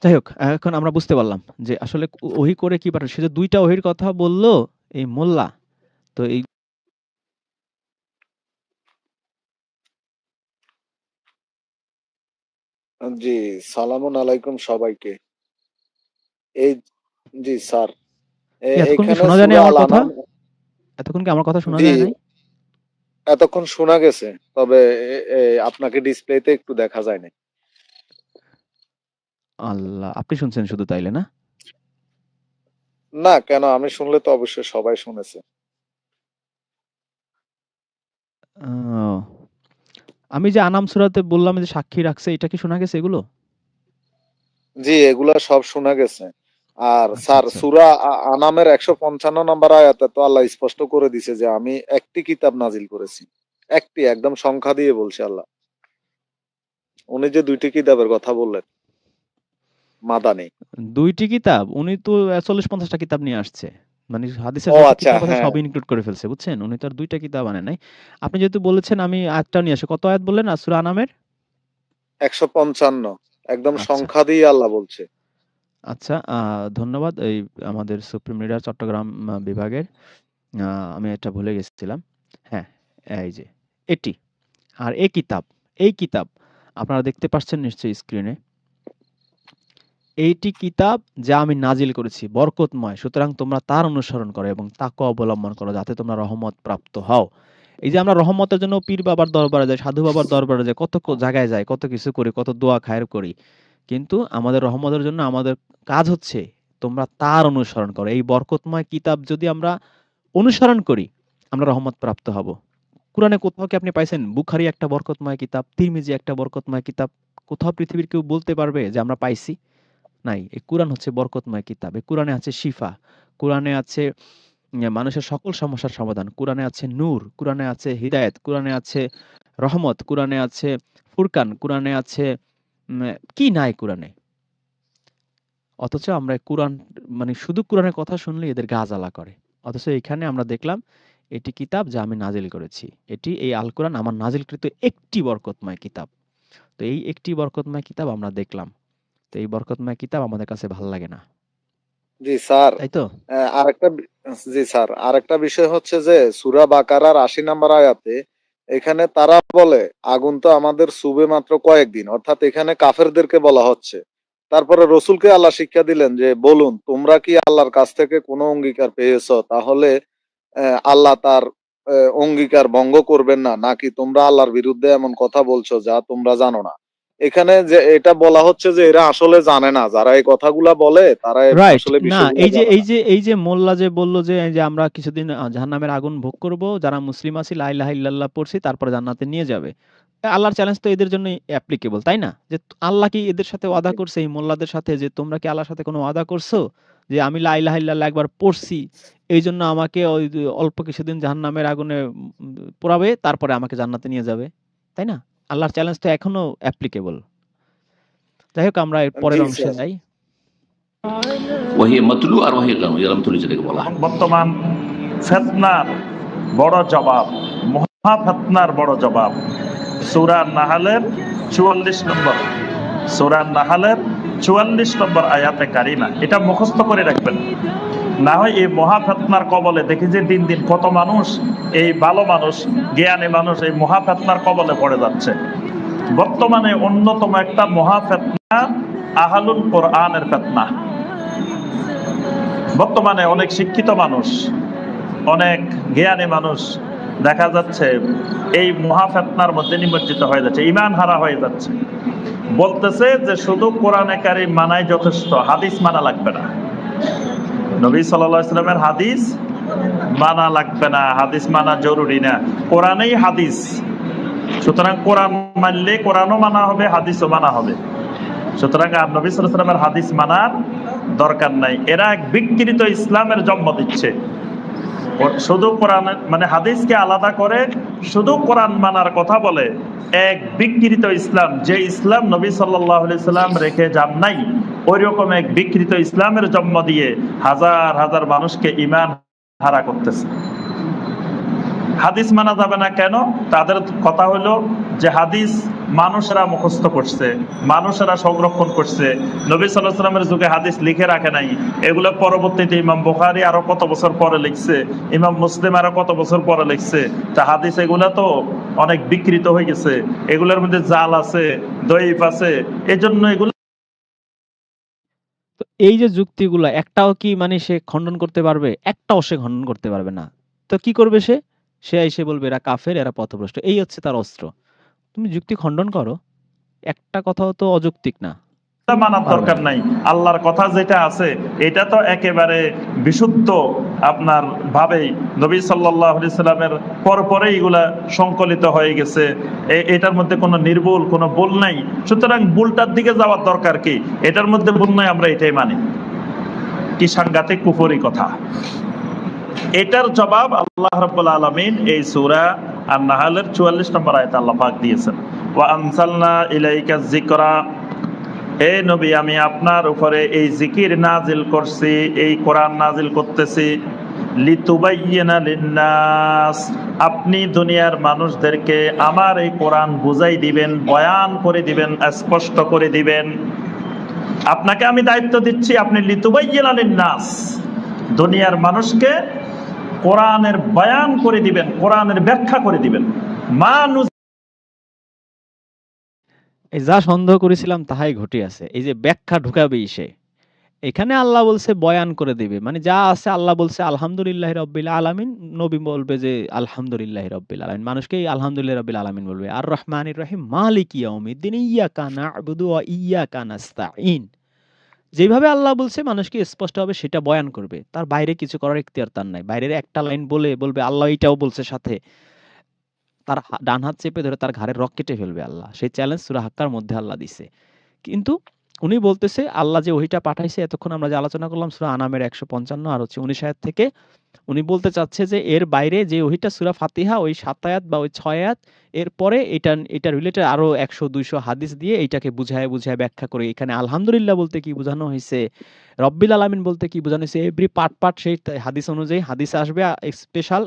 যাই হোক, এখন আমরা বুঝতে পারলাম যে আসলে ওহী করে কি পাঠায়। সে যে ২ টা ওহীর কথা বলল এই মোল্লা। তো এই জি, সালামুন আলাইকুম সবাইকে। এই জি স্যার, কি এতক্ষণ কি এইখানে শোনা যায়নি সূরা আমার আল কথা? আনাম। এতক্ষণ কি আমার কথা শোনা জি, যায় নাই? এতক্ষণ শোনা গেছে, তবে আপনাকে ডিসপ্লেতে একটু দেখা যায় নাই। আল্লাহ! আপনি শুনছেন শুধু তাইলে না? না কেন, আমি শুনলে তো অবশ্যই সবাই শুনেছে। ও। আমি যে আনাম সূরাতে বললাম যে সাক্ষী রাখছে, এটা কি শোনা গেছে এগুলো? জি, এগুলা সব শোনা গেছে। আর আচ্ছা, স্যার, আচ্ছা। সূরা আনামের ১৫৫ নম্বর আয়াতে তো আল্লাহ স্পষ্ট করে দিছে যে আমি একটি কিতাব নাজিল করেছি। একটি, একদম সংখ্যা দিয়ে বলছে আল্লাহ। উনি যে ২টি কিতাবের কথা বললেন, মাদানী। ২ টি কিতাব? উনি তো ৪০-৫০ টা কিতাব নিয়ে আসছে। মানে হাদিসের ও যত আচ্ছা, কিতাব আছে হ্যাঁ, সব ইনক্লুড করে ফেলছে, বুঝছেন? উনি তো আর ২ টা কিতাব আনে নাই। আপনি যেহেতু বলেছেন আমি আয়াতটা নিয়ে আসি। কত আয়াত বললেন সূরা আনামের? ১৫৫ একদম আচ্ছা, সংখ্যা দিয়ে আল্লাহ বলছে। আচ্ছা। ধন্যবাদ এই আমাদের সুপ্রিম লিডার চট্টগ্রাম বিভাগের। আ আমি এটা ভুলে গেছিলাম। হ্যাঁ, এই যে এটি। আর এই কিতাব আপনারা দেখতে পাচ্ছেন নিশ্চয়ই স্ক্রিনে। এইটি কিতাব যা আমি নাজিল করেছি বরকতময়। সুতরাং তোমরা তার অনুসরণ করো এবং তাকওয়া অবলম্বন করো যাতে তোমরা রহমত প্রাপ্ত হও। এই যে আমরা রহমতের জন্য পীর বাবার দরবারে যাই, সাধু বাবার দরবারে যাই, কত জায়গায় যাই, কত কিছু করি, কত দোয়া খায়ের করি। কিন্তু আমাদের রহমতের জন্য আমাদের কাজ হচ্ছে তোমরা তার অনুসরণ করো। এই বরকতময় কিতাব যদি আমরা অনুসরণ করি, আমরা রহমত প্রাপ্ত হব। কুরআনে কোথাও কি আপনি পাইছেন বুখারী একটা বরকতময় কিতাব, তিরমিজি একটা বরকতময় কিতাব? কোথাও পৃথিবীর কেউ বলতে পারবে যে আমরা পাইছি? নাই। এই কুরআন হচ্ছে বরকতময় কিতাব। এই কুরআনে আছে শিফা। কুরআনে আছে মানুষের সকল সমস্যার সমাধান। কুরআনে আছে নূর, কুরআনে আছে হিদায়াত, কুরআনে আছে রহমত, কুরআনে আছে ফুরকান, কুরআনে আছে উম কি নাই কুরআনে? অথচ আমরা কুরআন মানে শুধু কুরআনের কথা শুনলেই এদের গা জ্বালা করে। অথচ এখানে আমরা দেখলাম এটি কিতাব যা আমি নাজিল করেছি। এটি এই আল কুরআন আমার নাজিলকৃত একটি বরকতময় কিতাব। তো এই একটি বরকতময় কিতাব আমরা দেখলাম। তো এই বরকতময় কিতাব আমাদের কাছে ভাল লাগে না। জি স্যার, তাই তো? আরেকটা জি স্যার, আরেকটা বিষয় হচ্ছে যে সূরা বাকারার ৮০ নম্বর আয়াতে এখানে তারা বলে আগুন তো আমাদের সুবে মাত্র কয়েকদিন, অর্থাৎ এখানে কাফেরদেরকে বলা হচ্ছে। তারপরে রসুলকে আল্লাহ শিক্ষা দিলেন যে বলুন তোমরা কি আল্লাহর কাছ থেকে কোনো অঙ্গীকার পেয়েছো, তাহলে আল্লাহ তার অঙ্গীকার ভঙ্গ করবেন না, নাকি তোমরা আল্লাহর বিরুদ্ধে এমন কথা বলছো যা তোমরা জানো না। এখানে যে এটা বলা হচ্ছে যে এরা আসলে জানে না, যারা এই কথাগুলা বলে তারা রাইট। আসলে না, বিষয়গুলো এই যে জানে এই না। যে এই যে মোল্লা যে বলল যে যে আমরা কিছুদিন জাহান্নামের আগুন ভোগ করব, যারা মুসলিম আছি লা ইলাহা ইল্লাল্লাহ পড়ছি তারপরে জান্নাতে নিয়ে যাবে। আল্লাহর চ্যালেঞ্জ তো এদের জন্য অ্যাপ্লিকেবল, তাই না? যে আল্লাহ কি এদের সাথে ওয়াদা জি। করছে, এই মোল্লাদের সাথে, যে তোমরা কি আল্লাহর সাথে কোনো ওয়াদা করছো যে আমি লা ইলাহা ইল্লাল্লাহ একবার পড়ছি, এই জন্য আমাকে ওই যে অল্প কিছুদিন জাহান্নামের আগুনে পোড়াবে, তারপরে আমাকে জান্নাতে নিয়ে যাবে, তাই না? আল্লাহর চ্যালেঞ্জ তো এখনো অ্যাপ্লিকেবল। যাই হোক, আমরা এর পরের জি অংশে স্যার। যাই। ওহি মতলু আর ওহি মতলু যেটাকে বলা হয়। বর্তমান ফেতনার বড় জবাব, মহা ফেতনার বড় জবাব সূরা নাহালের 44 নম্বর, সূরা নাহালের 44 নম্বর আয়াতে কারিমা। এটা মুখস্থ করে রাখবেন, না হয় এই মহা ফেতনার কবলে দেখি যে দিন দিন কত মানুষ, এই ভালো মানুষ, জ্ঞানী মানুষ এই মহা ফেতনার কবলে পড়ে যাচ্ছে। বর্তমানে অন্যতম একটা মহা ফেতনা আহলুল কোরআনের ফেতনা। বর্তমানে অনেক শিক্ষিত মানুষ, অনেক জ্ঞানী মানুষ দেখা যাচ্ছে এই মহা ফিতনার মধ্যে নিমজ্জিত হয়ে যাচ্ছে, ঈমান হারা হয়ে যাচ্ছে। বলতেছে যে শুধু কোরআনে কারীম মানাই যথেষ্ট, হাদিস মানা লাগবে না। নবী সাল্লাল্লাহু আলাইহি ওয়াসাল্লামের হাদিস মানা লাগবে না, হাদিস মানা জরুরি না, কোরআনেই হাদিস। সুতরাং কোরআন মানলে কোরআনও মানা হবে, হাদিসও মানা হবে। সুতরাং আর নবী সাল্লাল্লাহু আলাইহি ওয়াসাল্লামের হাদিস মানার দরকার নাই। এরা এক বিকৃত ইসলামের জন্ম দিচ্ছে। শুধু কোরআন মানে হাদিসকে আলাদা করে শুধু কোরআন মানার কথা বলে এক বিকৃত ইসলাম, যে ইসলাম নবী সাল্লাল্লাহু আলাইহি সাল্লাম রেখে যান নাই, ওই রকম এক বিকৃত ইসলামের জন্ম দিয়ে হাজার হাজার মানুষকে ঈমান হারা করতেছে। হাদিস মানা যাবে না কেন? তাদের কথা হলো যে হাদিস মানুষেরা মুখস্থ করছে, মানুষেরা সংরক্ষণ করছে। নবী সাল্লাল্লাহু আলাইহি ওয়াসাল্লামের যুগে হাদিস লিখে রাখে নাই, এগুলো পরবর্তীতে ইমাম বুখারী আরো কত বছর পরে লিখছে, ইমাম মুসলিম আরো কত বছর পরে লিখছে। তা হাদিস এগুলা তো অনেক বিকৃত হয়ে গেছে, এগুলোর মধ্যে জাল আছে, দয়ীফ আছে, এজন্য এগুলো। তো এই যে যুক্তিগুলা একটাও কি মানে সে খণ্ডন করতে পারবে? একটাও সে খণ্ডন করতে পারবে না। তো কি করবে সে? সে এসে বলবে এরা কাফের, এরা পথভ্রষ্ট। এই হচ্ছে তার অস্ত্র। তুমি যুক্তি খণ্ডন করো, একটা কথাও তো অযৌক্তিক না। মানার পারবে দরকার না। নাই। আল্লাহর কথা যেটা আছে এটা তো একেবারে বিশুদ্ধ আপনার ভাবেই নবী সাল্লাল্লাহু আলাইহি সাল্লামের পরে এগুলা সংকলিত হয়ে গেছে। এটার মধ্যে কোনো নির্ভুল কোনো ভুল নাই। সুতরাং ভুলটার দিকে যাওয়ার দরকার কি? এটার মধ্যে ভুল নাই, আমরা এটাই মানি। কি সাংঘাতিক কুফরি কথা! এটার জবাব আল্লাহ রাব্বুল আলামিন এই সূরা আন-নাহলের 44 নম্বর আয়াতে আল্লাহ পাক দিয়েছেন। ওয়া আনসালনা ইলাইকা যিকরা, হে নবী আমি আপনার উপরে এই জিকির নাজিল করছি, এই কোরআন নাজিল করতেছি। লিতুবাইয়িনা লিন্নাস, আপনি দুনিয়ার মানুষদেরকে আমার এই কোরআন বুঝাই দিবেন, বয়ান করে দিবেন, স্পষ্ট করে দিবেন। আপনাকে আমি দায়িত্ব দিচ্ছি, আপনি লিতুবাইয়িনা লিন্নাস, দুনিয়ার মানুষকে কোরআনের বয়ান করে দিবেন, কোরআনের ব্যাখ্যা করে দিবেন। মানুষ এই যা সন্দেহ করেছিলাম তাহাই ঘটিয়াছে। এই যে ব্যাখ্যা ঢুকাবেই সে। এখানে আল্লাহ বলছে বয়ান করে দিবে। মানে যা আছে আল্লাহ বলছে আলহামদুলিল্লাহি রাব্বিল আলামিন, নবী বলবে যে আলহামদুলিল্লাহি রাব্বিল আলামিন। মানুষকে আলহামদুলিল্লাহি রাব্বিল আলামিন বলবে। আর রহমানির রহিম মালিকি ইয়াউমিদ্দিন ইয়্যাকা না'বুদু ওয়া ইয়্যাকা নাস্তাঈন। যেভাবে আল্লাহ বলছে মানুষকে স্পষ্টভাবে সেটা বয়ান করবে। তার বাইরে কিছু করার ইখতিয়ার তার নাই। বাইরের একটা লাইন বলবে আল্লাহ এইটাও বলছে সাথে। তার ডান হাত চেপে ধরে তার ঘাড়ের রগ কেটে ফেলবে আল্লাহ। সেই চ্যালেঞ্জ সূরা হাক্কার মধ্যে আল্লাহ দিছে। কিন্তু উনি বলতেছে আল্লাহ যে ওহীটা পাঠাইছে, এতক্ষণ আমরা যে আলোচনা করলাম সূরা আনামের ১৫৫ আর হচ্ছে ১৯ আয়াত থেকে, উনি বলতে চাচ্ছে যে এর বাইরে যে ওহীটা সূরা ফাতিহা ওই ৭ আয়াত বা ওই ৬ আয়াত, এরপরে এটা রিলেটেড আরো ১০০-২০০ হাদিস দিয়ে এইটাকে বুঝায় ব্যাখ্যা করে এখানে আলহামদুলিল্লাহ বলতে কি বোঝানো হইছে, রব্বিল আলামিন বলতে কি বোঝানো হইছে, এভরি পার্ট সেই হাদিস অনুযায়ী হাদিসে আসবে। স্পেশাল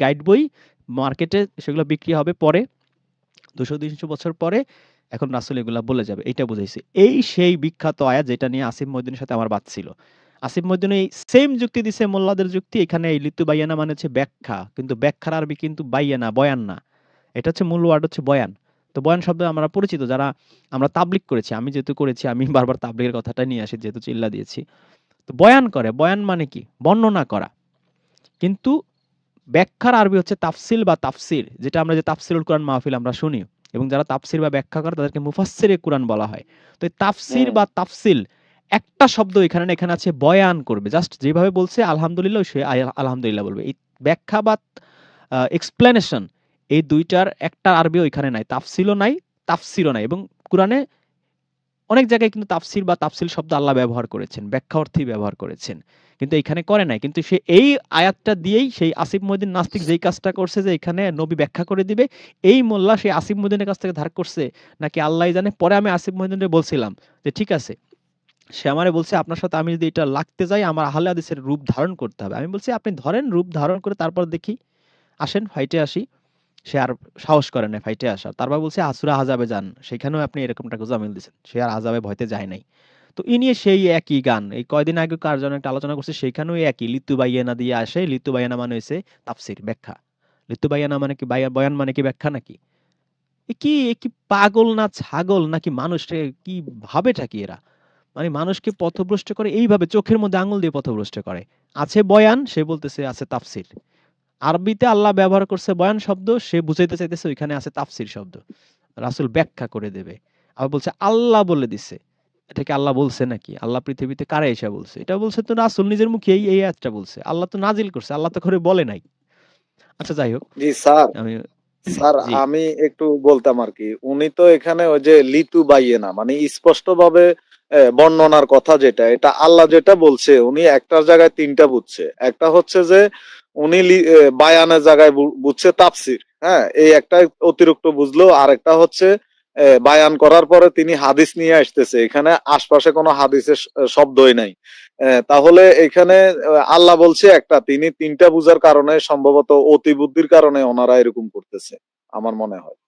গাইড বই মার্কেটে সেগুলো বিক্রি হবে পরে ২০০-৩০০ বছর পরে। এখন রাসূল এগুলা বলে যাবে, এটা বুঝাইছে। এই সেই বিখ্যাত আয়াত যেটা নিয়ে আসিফ মহিউদ্দিনের সাথে আমার বাদ ছিল। আসিফ মহিউদ্দিন এই সেম যুক্তি দিছে মোল্লাদের যুক্তি। এখানে এই লিতু বাইয়ানা মানে হচ্ছে ব্যাখ্যা, কিন্তু ব্যাখ্যার আরবি কিন্তু বাইয়ানা, বয়ান না। এটা হচ্ছে মূল ওয়ার্ড হচ্ছে বয়ান। তো বয়ান শব্দ আমরা পরিচিত, যারা আমরা তাবলিগ করেছি, আমি যেহেতু করেছি আমি বারবার তাবলিগের কথাটা নিয়ে আসি যেহেতু চিল্লা দিয়েছি। তো বয়ান করে, বয়ান মানে কি? বর্ণনা করা। কিন্তু ব্যাখ্যার আরবি হচ্ছে তাফসিল বা তাফসির, যেটা আমরা যে তাফসিরুল কোরআন মাহফিল আমরা শুনি, এবং যারা তাফসির বা ব্যাখ্যা করে তাদেরকে মুফাসসিরে কোরআন বলা হয়। তো এই তাফসির বা তাফসিল একটা শব্দ এখানে না, এখানে আছে বয়ান করবে। জাস্ট যেভাবে বলছে আলহামদুলিল্লাহ সে আলহামদুলিল্লাহ বলবে। এই ব্যাখ্যা বা এক্সপ্লেনেশন, এই দুইটার একটা আরবি ওইখানে নাই, তাফসিলও নাই, তাফসিরও নাই। এবং কোরআনে অনেক জায়গায় কিন্তু তাফসির বা তাফসিল শব্দ আল্লাহ ব্যবহার করেছেন, ব্যাখ্যা অর্থেই ব্যবহার করেছেন, কিন্তু এখানে করে নাই। কিন্তু সে এই আয়াতটা দিয়েই সেই আসিফ মহিউদ্দিন নাস্তিক যেই কাজটা করছে যে এখানে নবী ব্যাখ্যা করে দিবে, এই মোল্লা সেই আসিফ মহিউদ্দিনের কাছ থেকে ধার করছে নাকি আল্লাহ জানে। পরে আমি আসিফ মহিউদ্দিনকে বলছিলাম যে ঠিক আছে, সে আমারে বলছে আপনার সাথে আমি যদি এটা লাগতে যাই আমার আহলে হাদিসের রূপ ধারণ করতে হবে। আমি বলছি আপনি ধরেন, রূপ ধারণ করে তারপর দেখি, আসেন ফাইটে আসি। সে আর সাহস করে না ফাইটে আসার। তারপর বলছে আসুরা আযাবে যান, সেখানেও আপনি এরকমটা জামিল দিয়েছেন। সে আর আযাবে ভয়তে যায় নাই। তো ই নিয়ে সেই একই গান এই কয়দিন আগে কার জন্য একটা আলোচনা করছে, সেখানেও একই লিতু বাইয়ানা দিয়ে আসে। লিতু বাইয়ানা মানে হচ্ছে তাফসির, ব্যাখ্যা। লিতু বাইয়ানা মানে কি? বয়ান মানে কি ব্যাখ্যা নাকি? এ কি পাগল না ছাগল নাকি মানুষ? কি ভাবেটা কি এরা? মানে মানুষকে পথভ্রষ্ট করে এইভাবে, চোখের মধ্যে আঙুল দিয়ে পথভ্রষ্ট করে। আছে বয়ান, সে বলতেছে আছে তাফসির। আরবিতে আল্লাহ ব্যবহার করছে বয়ান শব্দ, সে বুঝাইতে চাইতেছে ওইখানে আছে তাফসির শব্দ। রাসূল ব্যাখ্যা করে দেবে। আবার বলছে আল্লাহ বলে দিছে। এটা কি আল্লাহ বলছে নাকি? আল্লাহ পৃথিবীতে কারে এসে বলছে? এটা বলছে তো রাসূল নিজের মুখে, এই আয়াতটা বলছে। আল্লাহ তো নাজিল করছে, আল্লাহ তো করে বলে নাই। আচ্ছা যাই হোক, জি স্যার, আমি স্যার জি আমি একটু বলতাম আর কি। উনি তো এখানে ওই যে লিতু বাইয়ে না মানে স্পষ্ট ভাবে বর্ণনার কথা যেটা, এটা আল্লাহ যেটা বলছে উনি একটার জায়গায় তিনটা বুঝছে। একটা হচ্ছে যে উনি বায়ানের জায়গায় বুঝছে তাফসির, হ্যাঁ এই একটা অতিরিক্ত বুঝলো। আর একটা হচ্ছে বায়ান করার পরে তিনি হাদিস নিয়ে আসতেছে, এখানে আশপাশে কোনো হাদিসের শব্দই নাই। তাহলে এখানে আল্লাহ বলছে একটা, তিনি তিনটা বুঝার কারণে সম্ভবত অতি বুদ্ধির কারণে ওনারা এরকম করতেছে আমার মনে হয়।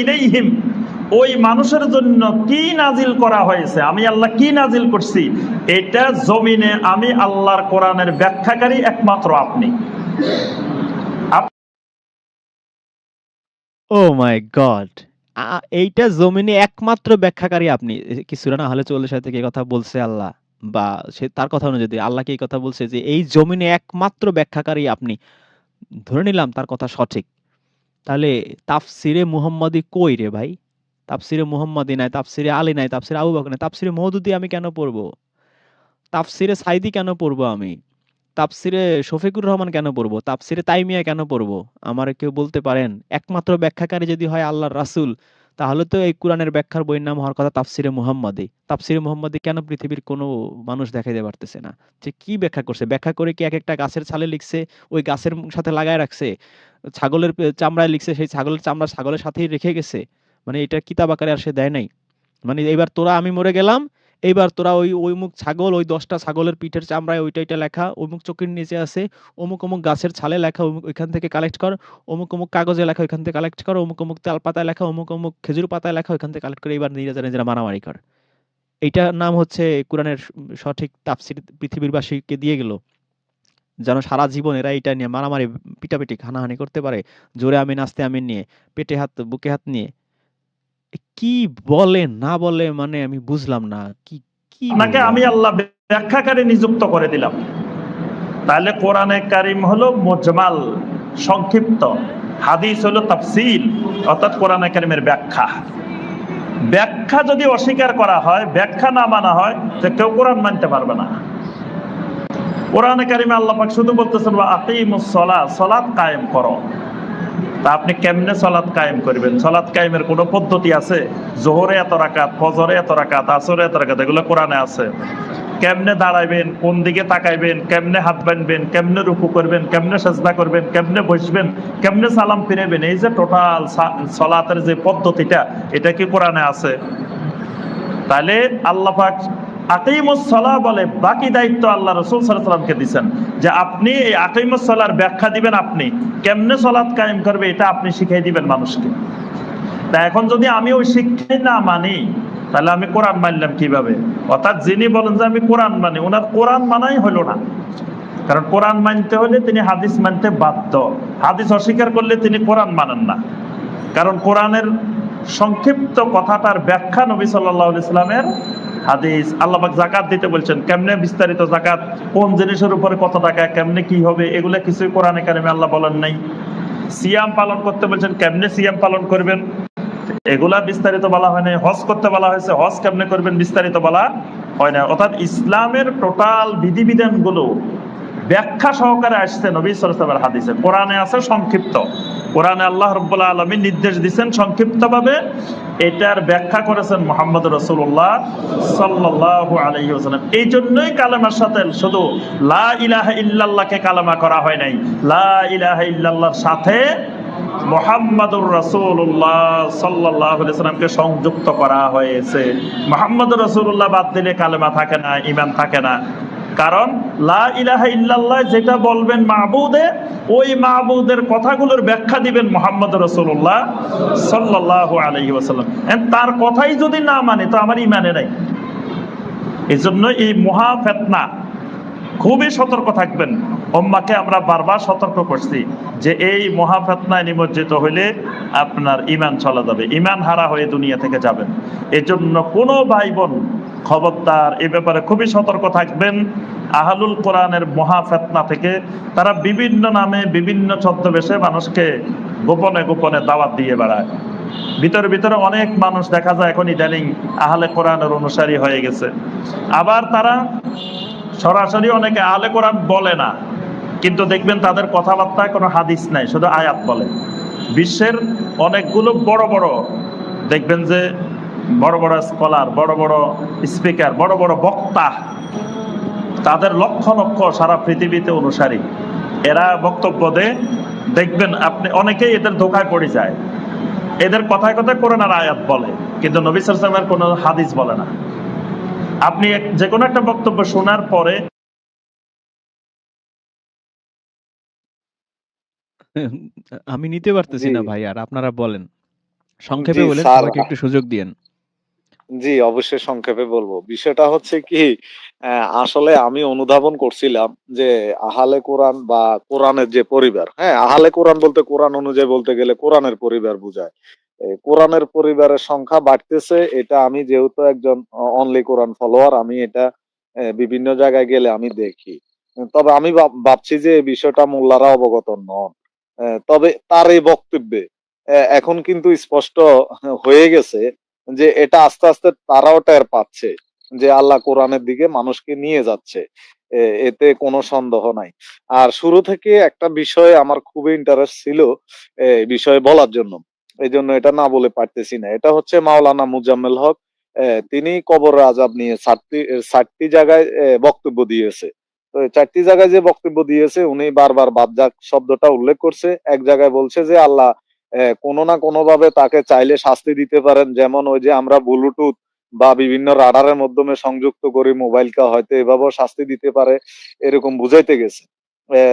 ইলাইহিম, ওই মানুষের জন্য কি নাজিল করা হয়েছে, আমি আল্লাহ কি নাজিল করছি, এটা জমিনে আমি আল্লাহর কোরআনের ব্যাখ্যাকারী একমাত্র আপনি। ও মাই গড, এইটা জমিনে একমাত্র ব্যাখ্যাকারী আপনি। কি সূরা নাহলে 40 থেকে এই কথা বলছে আল্লাহ? বা সে তার কথা অনুযায়ী আল্লাহকে এই কথা বলছে যে এই জমিনে একমাত্র ব্যাখ্যাকারী আপনি, ধরে নিলাম তার কথা সঠিক। তাহলে তাফসিরে মুহাম্মাদি কই রে ভাই? তাফসিরে মুহাম্মাদি নাই, তাফসিরে আলী নাই, তাফসিরে আবু বকর নাই, তাফসিরে মওদুদি আমি কেন পড়বো? তাফসিরে সাইদি কেন পড়বো আমি? তাফসিরে শফিকুর রহমান কেন পড়বো? তাফসিরে তাইমিয়া কেন পড়বো? আমার কেউ বলতে পারেন? একমাত্র ব্যাখ্যাকারী যদি হয় আল্লাহর রাসূল, তাহলে তো এই কোরআনের ব্যাখ্যার বইয়ের নাম হওয়ার কথা তাফসিরে মুহাম্মাদি। তাফসিরে মুহাম্মাদি কেন পৃথিবীর কোনো মানুষ দেখাইতে পারতেছে না? যে কি ব্যাখ্যা করছে? ব্যাখ্যা করে কি এক একটা গাছের ছালে লিখছে, ওই গাছের সাথে লাগায় রাখছে? ছাগলের চামড়ায় লিখছে, সেই ছাগলের চামড়া ছাগলের সাথেই রেখে গেছে? মানে এটা কিতাব আকারে আর সে দেয় নাই? মানে এইবার তোরা আমি মরে গেলাম, এইবার তোরা ওই মুখ ছাগল, ওই 10টা ছাগলের পিঠের চামড়ায় ওইটা এটা লেখা, অমুক চোখের নিচে আছে, অমুক অমুক গাছের ছালে লেখা, ওইখান থেকে কালেক্ট কর, অমুক অমুক কাগজে লেখা ওইখান থেকে কালেক্ট কর, অমুক অমুক তাল পাতায় লেখা, অমুক অমুক খেজুর পাতায় লেখা ওইখান থেকে কালেক্ট করে এবার নিজেরা নিজেরা মারামারি কর। এইটার নাম হচ্ছে কোরআনের সঠিক তাফসির পৃথিবীরবাসীকে দিয়ে গেল, যেন সারা জীবন এরা এটা নিয়ে মারামারি পিটাপিটি হানাহানি করতে পারে, জোরে আমিন আস্তে আমিন নিয়ে, পেটে হাত বুকে হাত নিয়ে। কি বলে না বলে মানে আমি বুঝলাম না। কি কি আপনাকে বলবো আমি আমি? আল্লাহ ব্যাখ্যাকারী নিযুক্ত করে দিলাম। তাহলে কোরআনে কারিম হলো মুজমাল, সংক্ষিপ্ত, হাদিস হলো তাফসীল, অর্থাৎ কোরআনে কারিমের ব্যাখ্যা। ব্যাখ্যা যদি অস্বীকার করা হয়, ব্যাখ্যা না মানা হয়, তো কেউ কোরআন মানতে পারবে না। কোরআনে কারিমে আল্লাহ পাক শুধু বলতেছেন ওয়া আকিমুস সালাত, সালাত কায়েম করো। তা আপনি কেমনে সালাত কায়েম করবেন? সালাত কায়েমের কোনো পদ্ধতি আছে? যোহরে এত রাকাত, ফজরে এত রাকাত, আসরে এত রাকাত, এগুলো কোরআনে আছে। কেমনে দাঁড়াইবেন, কোন দিকে তাকাইবেন, কেমনে হাত বাঁধবেন, কেমনে রুকু করবেন, কেমনে সাজদা করবেন, কেমনে বসবেন, কেমনে সালাম ফিরাবেন, এই যে টোটাল সালাতের যে পদ্ধতিটা, এটা কি কোরআনে আছে? তাহলে আল্লাহ পাক আকিমুস সালাহ বলে, বাকি দায়িত্ব আল্লাহ রাসূল সাল্লাল্লাহু আলাইহি ওয়াসাল্লামকে দিবেন, যে আপনি এই আকিমুস সালাহর ব্যাখ্যা দিবেন, আপনি কেমনে সালাত কায়েম করবে এটা আপনি শিখিয়ে দিবেন মানুষকে। তা এখন যদি আমি ওই শিক্ষাই না মানি, তাহলে আমি কোরআন মানলাম কিভাবে? অর্থাৎ যিনি বলেন যে আমি কোরআন মানি, ওনার কোরআন মানাই হলো না। কারণ কোরআন মানতে হলে তিনি হাদিস মানতে বাধ্য। হাদিস অস্বীকার করলে তিনি কোরআন মানেন না। কারণ কোরআনের সংক্ষিপ্ত কথাটার ব্যাখ্যা নবী সাল্লাল্লাহু আলাইহি সাল্লামের হাদিস। আল্লাহ পাক যাকাত দিতে বলছেন, কেমনে বিস্তারিত যাকাত, কোন জিনিসের উপরে কত টাকা, কেমনে কি হবে, এগুলা কিছুই কোরআনে কারিমে আল্লাহ বলেন নাই। সিয়াম পালন করতে বলছেন, কেমনে সিয়াম পালন করবেন, এগুলা বিস্তারিত বলা হয় নাই। হজ করতে বলা হয়েছে, হজ কেমনে করবেন বিস্তারিত বলা হয় না। অর্থাৎ ইসলামের টোটাল বিধিবিধান গুলো ব্যাখ্যা সহকারে আসছে নবী সাল্লাল্লাহু আলাইহি ওয়াসাল্লামের হাদিসে। কোরআনে আছে সংক্ষিপ্ত, কোরআনে আল্লাহ রাব্বুল আলামিন নির্দেশ দিয়েছেন সংক্ষিপ্তভাবে, এটার ব্যাখ্যা করেছেন মুহাম্মদ রাসূলুল্লাহ সাল্লাল্লাহু আলাইহি ওয়াসাল্লাম। এই জন্যই কালেমার সাথে শুধু লা ইলাহা ইল্লাল্লাহকে কালেমা করা হয় নাই, লা ইলাহা ইল্লাল্লাহর সাথে মুহাম্মাদুর রাসূলুল্লাহ সাল্লাল্লাহু আলাইহি ওয়াসাল্লামকে সংযুক্ত করা হয়েছে। মুহাম্মাদুর রাসূলুল্লাহ বাদ দিলে কালেমা থাকে না, ঈমান থাকে না। কারণ লা ইলাহা ইল্লাল্লাহ যেটা বলবেন মাবুদে, ওই মাবুদের কথাগুলোর ব্যাখ্যা দিবেন মুহাম্মদ রাসূলুল্লাহ সাল্লাল্লাহু আলাইহি ওয়াসাল্লাম। তার কথাই যদি না মানে তো আমার ঈমানে নাই। এই জন্য এই মহা ফিতনা খুবই সতর্ক থাকবেন। উম্মাহকে আমরা বারবার সতর্ক করছি যে এই মহা ফিতনায় নিমজ্জিত হইলে আপনার ঈমান চলে যাবে, ঈমান হারা হয়ে দুনিয়া থেকে যাবেন। এজন্য কোনো ভাই বোন খবরদার এই ব্যাপারে খুবই সতর্ক থাকবেন আহলুল কোরআনের মহা ফিতনা থেকে। তারা বিভিন্ন নামে বিভিন্ন ছদ্মবেশে মানুষকে গোপনে গোপনে দাওয়াত দিয়ে বেড়ায়। ভিতরে ভিতরে অনেক মানুষ দেখা যায় এখন ইদানিং আহলে কোরআনের অনুসারী হয়ে গেছে। আবার তারা সরাসরি অনেকে আহলে কোরআন বলে না, কিন্তু দেখবেন তাদের কথাবার্তায় কোনো হাদিস নাই, শুধু আয়াত বলে। বিশ্বের অনেকগুলো বড় বড় দেখবেন যে বড় বড় স্কলার, বড় বড় স্পিকার, বড় বড় বক্তা, তাদের লক্ষ লক্ষ সারা পৃথিবীতে অনুসারী। এরা বক্তব্য দেয়, দেখবেন আপনি অনেকেই এদের ধোঁকায় পড়ে যায়। এদের কথায় কথায় কোরআনের আয়াত বলে, কিন্তু নবী সাল্লাল্লাহু আলাইহি ওয়াসাল্লামের কোনো হাদিস বলে না। আপনি যে কোনো একটা বক্তব্য শোনার পরে আমি নিতে পারতেছি জি না ভাই, আর আপনারা বলেন জি সংক্ষেপে বলেন, স্যার, সবাইকে একটু সুযোগ দিয়েন। জি অবশ্যই সংক্ষেপে বলবো। বিষয়টা হচ্ছে কি, আসলে আমি অনুধাবন করছিলাম যে আহলে কোরআন বা কোরআনের যে পরিবার, হ্যাঁ আহলে কোরআন বলতে কোরআন অনুযায়ী বলতে গেলে কোরআনের পরিবার বোঝায়। এই কোরআনের পরিবারের সংখ্যা বাড়তেছে, এটা আমি যেহেতু একজন অনলি কোরআন ফলোয়ার, আমি এটা বিভিন্ন জায়গায় গেলে আমি দেখি। তবে আমি ভাবছি যে এই বিষয়টা মোল্লারা অবগত নন। তবে তার এই বক্তব্যে এখন কিন্তু স্পষ্ট হয়ে গেছে যে এটা আস্তে আস্তে তারাও টের পাচ্ছে যে আল্লাহ কোরআনের দিকে মানুষকে নিয়ে যাচ্ছে। এতে কোনো সন্দেহ নাই। আর শুরু থেকে একটা বিষয়ে আমার খুবই ইন্টারেস্ট ছিল এই বিষয়ে বলার জন্য, এই জন্য এটা না বলে পারতেছি না। এটা হচ্ছে মাওলানা মুজাম্মেল হক। তিনি কবর আযাব নিয়ে চারটি জায়গায় বক্তব্য দিয়েছে। তো এই চারটি জায়গায় যে বক্তব্য দিয়েছে উনি বারবার বাদজাক শব্দটা উল্লেখ করছে। এক জায়গায় বলছে যে আল্লাহ কোনো না কোনো ভাবে তাকে চাইলে শাস্তি দিতে পারেন, যেমন ওই যে আমরা ব্লুটুথ বা বিভিন্ন রাডারের মাধ্যমে সংযুক্ত করি মোবাইলকে, হয়তো এভাবেও শাস্তি দিতে পারে, এরকম বুঝাইতে গেছে।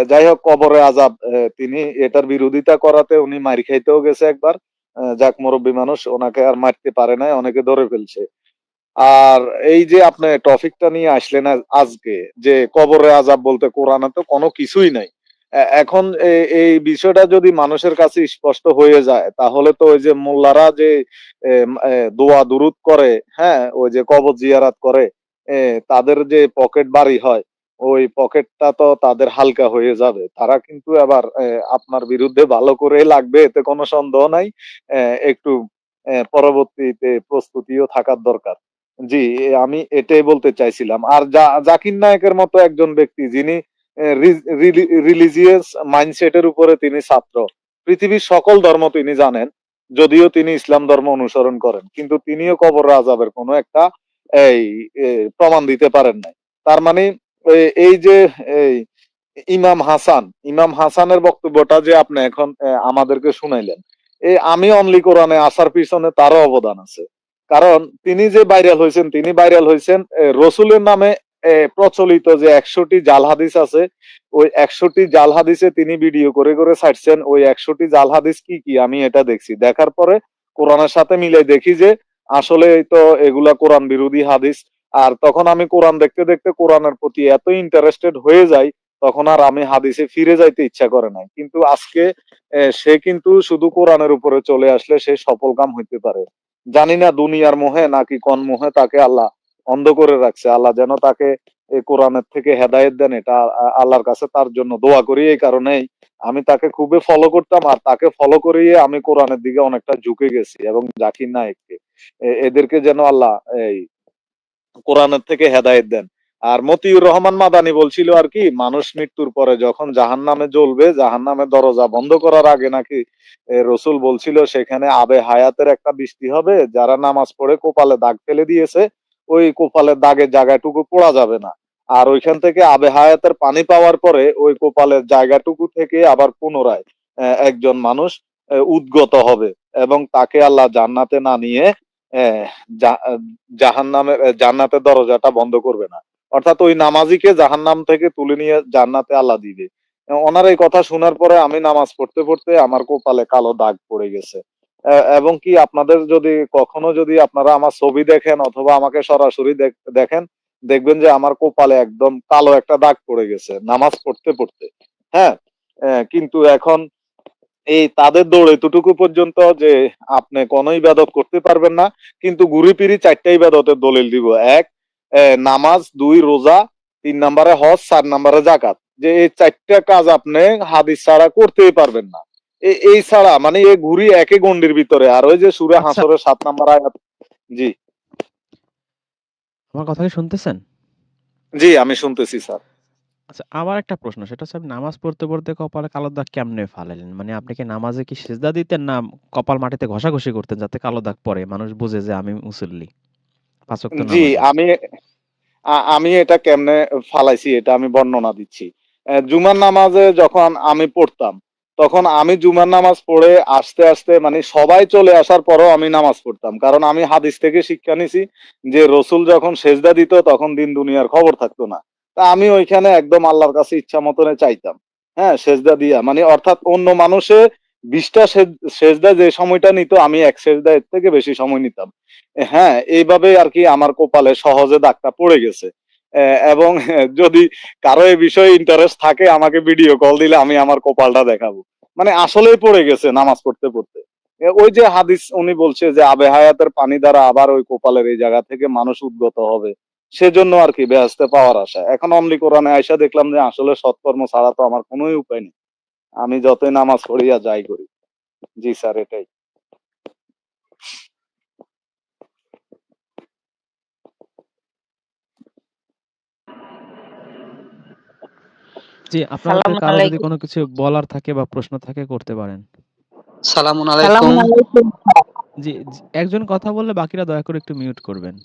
যাই হোক, কবরে আযাব তিনি এটার বিরোধিতা করাতে উনি মার খাইতেও গেছে একবার। যাক, মুরব্বী মানুষ, ওনাকে আর মারতে পারে নাই, অনেকে ধরে ফেলছে। আর এই যে আপনি টপিকটা নিয়ে আসলেন আজকে, যে কবরে আযাব বলতে কোরআনে তো কোনো কিছুই নাই। এখন এই বিষয়টা যদি মানুষের কাছে স্পষ্ট হয়ে যায়, তাহলে তো ওই যে মোল্লারা যে দোয়া দুরুদ করে, হ্যাঁ ওই যে কবর জিয়ারাত করে, তাদের যে পকেট ভারী হয়, ওই পকেটটা তো তাদের হালকা হয়ে যাবে। তারা কিন্তু আবার আপনার বিরুদ্ধে ভালো করে লাগবে, এতে কোনো সন্দেহ নাই। একটু পরবর্তীতে প্রস্তুতিও থাকার দরকার। জি, আমি এটাই বলতে চাইছিলাম। আর জাকির নায়েকের মতো একজন ব্যক্তি, যিনি রিলিজিয়াস মাইন্ডসেটের উপরে তিনি ছাত্র, পৃথিবীর সকল ধর্ম তিনি জানেন, যদিও তিনি ইসলাম ধর্ম অনুসরণ করেন, কিন্তু তিনিও কবর আযাবের কোনো একটা এই প্রমাণ দিতে পারেন নাই। তার মানে এই যে এই ইমাম হাসানের বক্তব্যটা যে আপনি এখন আমাদেরকে শুনাইলেন, আমি অনলি কোরআনে আসার পিছনে তারও অবদান আছে। কারণ তিনি যে ভাইরাল হয়েছেন, তিনি ভাইরাল হয়েছেন রসুলের নামে প্রচলিত যে 100টি জাল হাদিস আছে, ওই 100টি জাল হাদিসে তিনি ভিডিও করে করে ছাড়ছেন। ওই 100টি জাল হাদিস কি কি আমি এটা দেখছি, দেখার পরে কোরআনের সাথে মিলাই দেখি যে আসলে তো এগুলা কোরআন বিরোধী হাদিস। আর তখন আমি কোরআন দেখতে দেখতে কোরআনের প্রতি এত ইন্টারেস্টেড হয়ে যাই, তখন আর আমি হাদিসে ফিরে যাইতে ইচ্ছা করে নাই। কিন্তু আজকে সে কিন্তু শুধু কোরআনের উপরে চলে আসলে সে সফলকাম হইতে পারে। জানি না দুনিয়ার মোহে নাকি কোন মোহে তাকে আল্লাহ অন্ধ করে রাখছে। আল্লাহ যেন তাকে এই কোরআনের থেকে হেদায়েত দেন, এটা আল্লাহর কাছে তার জন্য দোয়া করি। এই কারণেই আমি তাকে খুবই ফলো করতাম, আর তাকে ফলো করিয়ে আমি কোরআনের দিকে অনেকটা ঝুঁকে গেছি। এবং জাকির নায়েককে, এদেরকে যেন আল্লাহ এই কোরআনের থেকে হেদায়েত দেন। আর মতিউর রহমান মাদানি বলছিল আর কি, মানুষ মৃত্যুর পরে যখন জাহান্নামে জ্বলবে, জাহান্নামের দরজা বন্ধ করার আগে নাকি রসুল বলছিল সেখানে আবে হায়াতের একটা বৃষ্টি হবে, যারা নামাজ পড়ে কপালে দাগ ফেলে দিয়েছে ওই কপালের দাগের জায়গাটুকু পোড়া যাবে না। আর ওইখান থেকে আবে হায়াতের পানি পাওয়ার পরে ওই কপালের জায়গাটুকু থেকে আবার পুনরায় একজন মানুষ উদ্গত হবে, এবং তাকে আল্লাহ জান্নাতে না নিয়ে আহ, জাহান্নামের জান্নাতের দরজাটা বন্ধ করবে না। অর্থাৎ ওই নামাজিকে জাহান্নাম থেকে তুলে নিয়ে জান্নাতে আল্লাহ দিবে। ওনার এই কথা শোনার পরে আমি নামাজ পড়তে পড়তে আমার কপালে কালো দাগ পড়ে গেছে। এবং কি আপনাদের যদি কখনো যদি আপনারা আমার ছবি দেখেন অথবা আমাকে সরাসরি দেখেন, দেখবেন যে আমার কপালে একদম কালো একটা দাগ পড়ে গেছে নামাজ পড়তে পড়তে। হ্যাঁ, কিন্তু এখন এই তাদের দৌড় এতটুকু পর্যন্ত যে আপনি কোন ইবাদত করতে পারবেন না, কিন্তু ঘুরি ফিরি 4টা ইবাদতের দলিল দিব। এক, নামাজ; 2, রোজা; 3 নম্বরে হজ; 4 নম্বরে জাকাত। যে এই 4টা কাজ আপনি হাদিস ছাড়া করতেই পারবেন না। এই ছাড়া মানে এই ঘুরি একই গন্ডির ভিতরে। আর ওই যে সূরা আচ্ছা, হাসরের 7 নম্বর আয়াত। জি, আমার কথা কি শুনতেছেন? জি, আমি শুনতেছি স্যার। আচ্ছা, আমার একটা প্রশ্ন, সেটা হচ্ছে আপনি নামাজ পড়তে পড়তে কপালে কালো দাগ কেমনে ফালাইলেন? মানে আপনি কি নামাজে কি সিজদা দিতেন, না কপাল মাটিতে ঘষাঘষি করতেন যাতে কালো দাগ পড়ে মানুষ বুঝে যে আমি মুসল্লি, 5 ওয়াক্ত জি, নামাজি? আমি এটা কেমনে ফালাইছি এটা আমি বর্ণনা দিচ্ছি। জুমার নামাজে যখন আমি পড়তাম, তখন আমি জুমার নামাজ পড়ে আস্তে আস্তে মানে সবাই চলে আসার পরও আমি নামাজ পড়তাম। কারণ আমি হাদিস থেকে শিক্ষা নিছি যে রসুল যখন সেজদা দিত তখন দিন দুনিয়ার খবর থাকতো না। তা আমি ওইখানে একদম আল্লাহর কাছে ইচ্ছা মতনে চাইতাম। হ্যাঁ, সেজদা দিয়া মানে অর্থাৎ অন্য মানুষে 20টা সেজদা যে সময়টা নিত, আমি এক সেজদা এর থেকে বেশি সময় নিতাম। হ্যাঁ, এইভাবে আর কি আমার কপালে সহজে দাগটা পড়ে গেছে। এবং যদি কারো এই বিষয়ে ইন্টারেস্ট থাকে আমাকে ভিডিও কল দিলে আমি আমার কপালটা দেখাবো। মানে আসলেই পড়ে গেছে নামাজ পড়তে পড়তে। ওই যে হাদিস উনি বলছে যে আবে হায়াতের পানি দ্বারা আবার ওই কপালের এই জায়গা থেকে মানুষ উদ্গত হবে, সেজন্য আর কি বেহেশতে পাওয়ার আশা। এখন অমলি কোরআনে আয়সা দেখলাম যে আসলে সৎকর্ম ছাড়া তো আমার কোনো উপায় নেই, আমি যতই নামাজ পড়ি আর যাই করি। জি স্যার, এটাই। জি, আপনাদের সালামু কারো যদি আলাইকুম। কোনো কিছু বলার থাকে বা প্রশ্ন থাকে করতে পারেন। সালামুন সালামু আলাইকুম। আলাইকুম। জি, একজন কথা বললে বাকিরা দয়া করে একটু মিউট করবেন।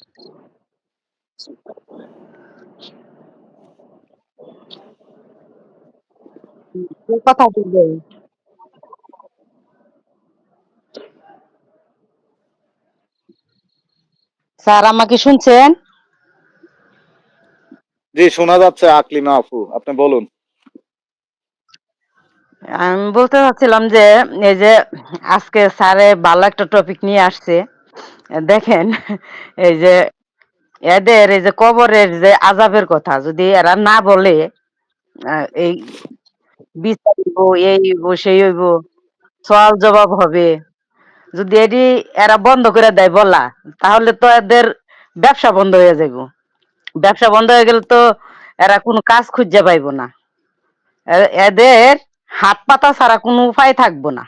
কে কথা বলবে? স্যার আমাকে শুনছেন? জি, শোনা যাচ্ছে আকলিমা আপু, আপনি বলুন। আমি বলতে চাচ্ছিলাম যে এই যে আজকে স্যারে ভালো একটা টপিক নিয়ে আসছে। দেখেন, এই যে এদের এই যে কবরের যে আযাবের কথা যদি এরা না বলে, এই বিচার হইব, এই হইব, সেই হইব, সওয়াল জবাব হবে, যদি এটি এরা বন্ধ করে দেয় বলা, তাহলে তো এদের ব্যবসা বন্ধ হয়ে যাইব। ব্যবসা বন্ধ হয়ে গেলে তো এরা কোনো কাজ খুঁজে পাইব না। এদের হাত পাতা ছাড়া কোনো উপায় থাকবো না।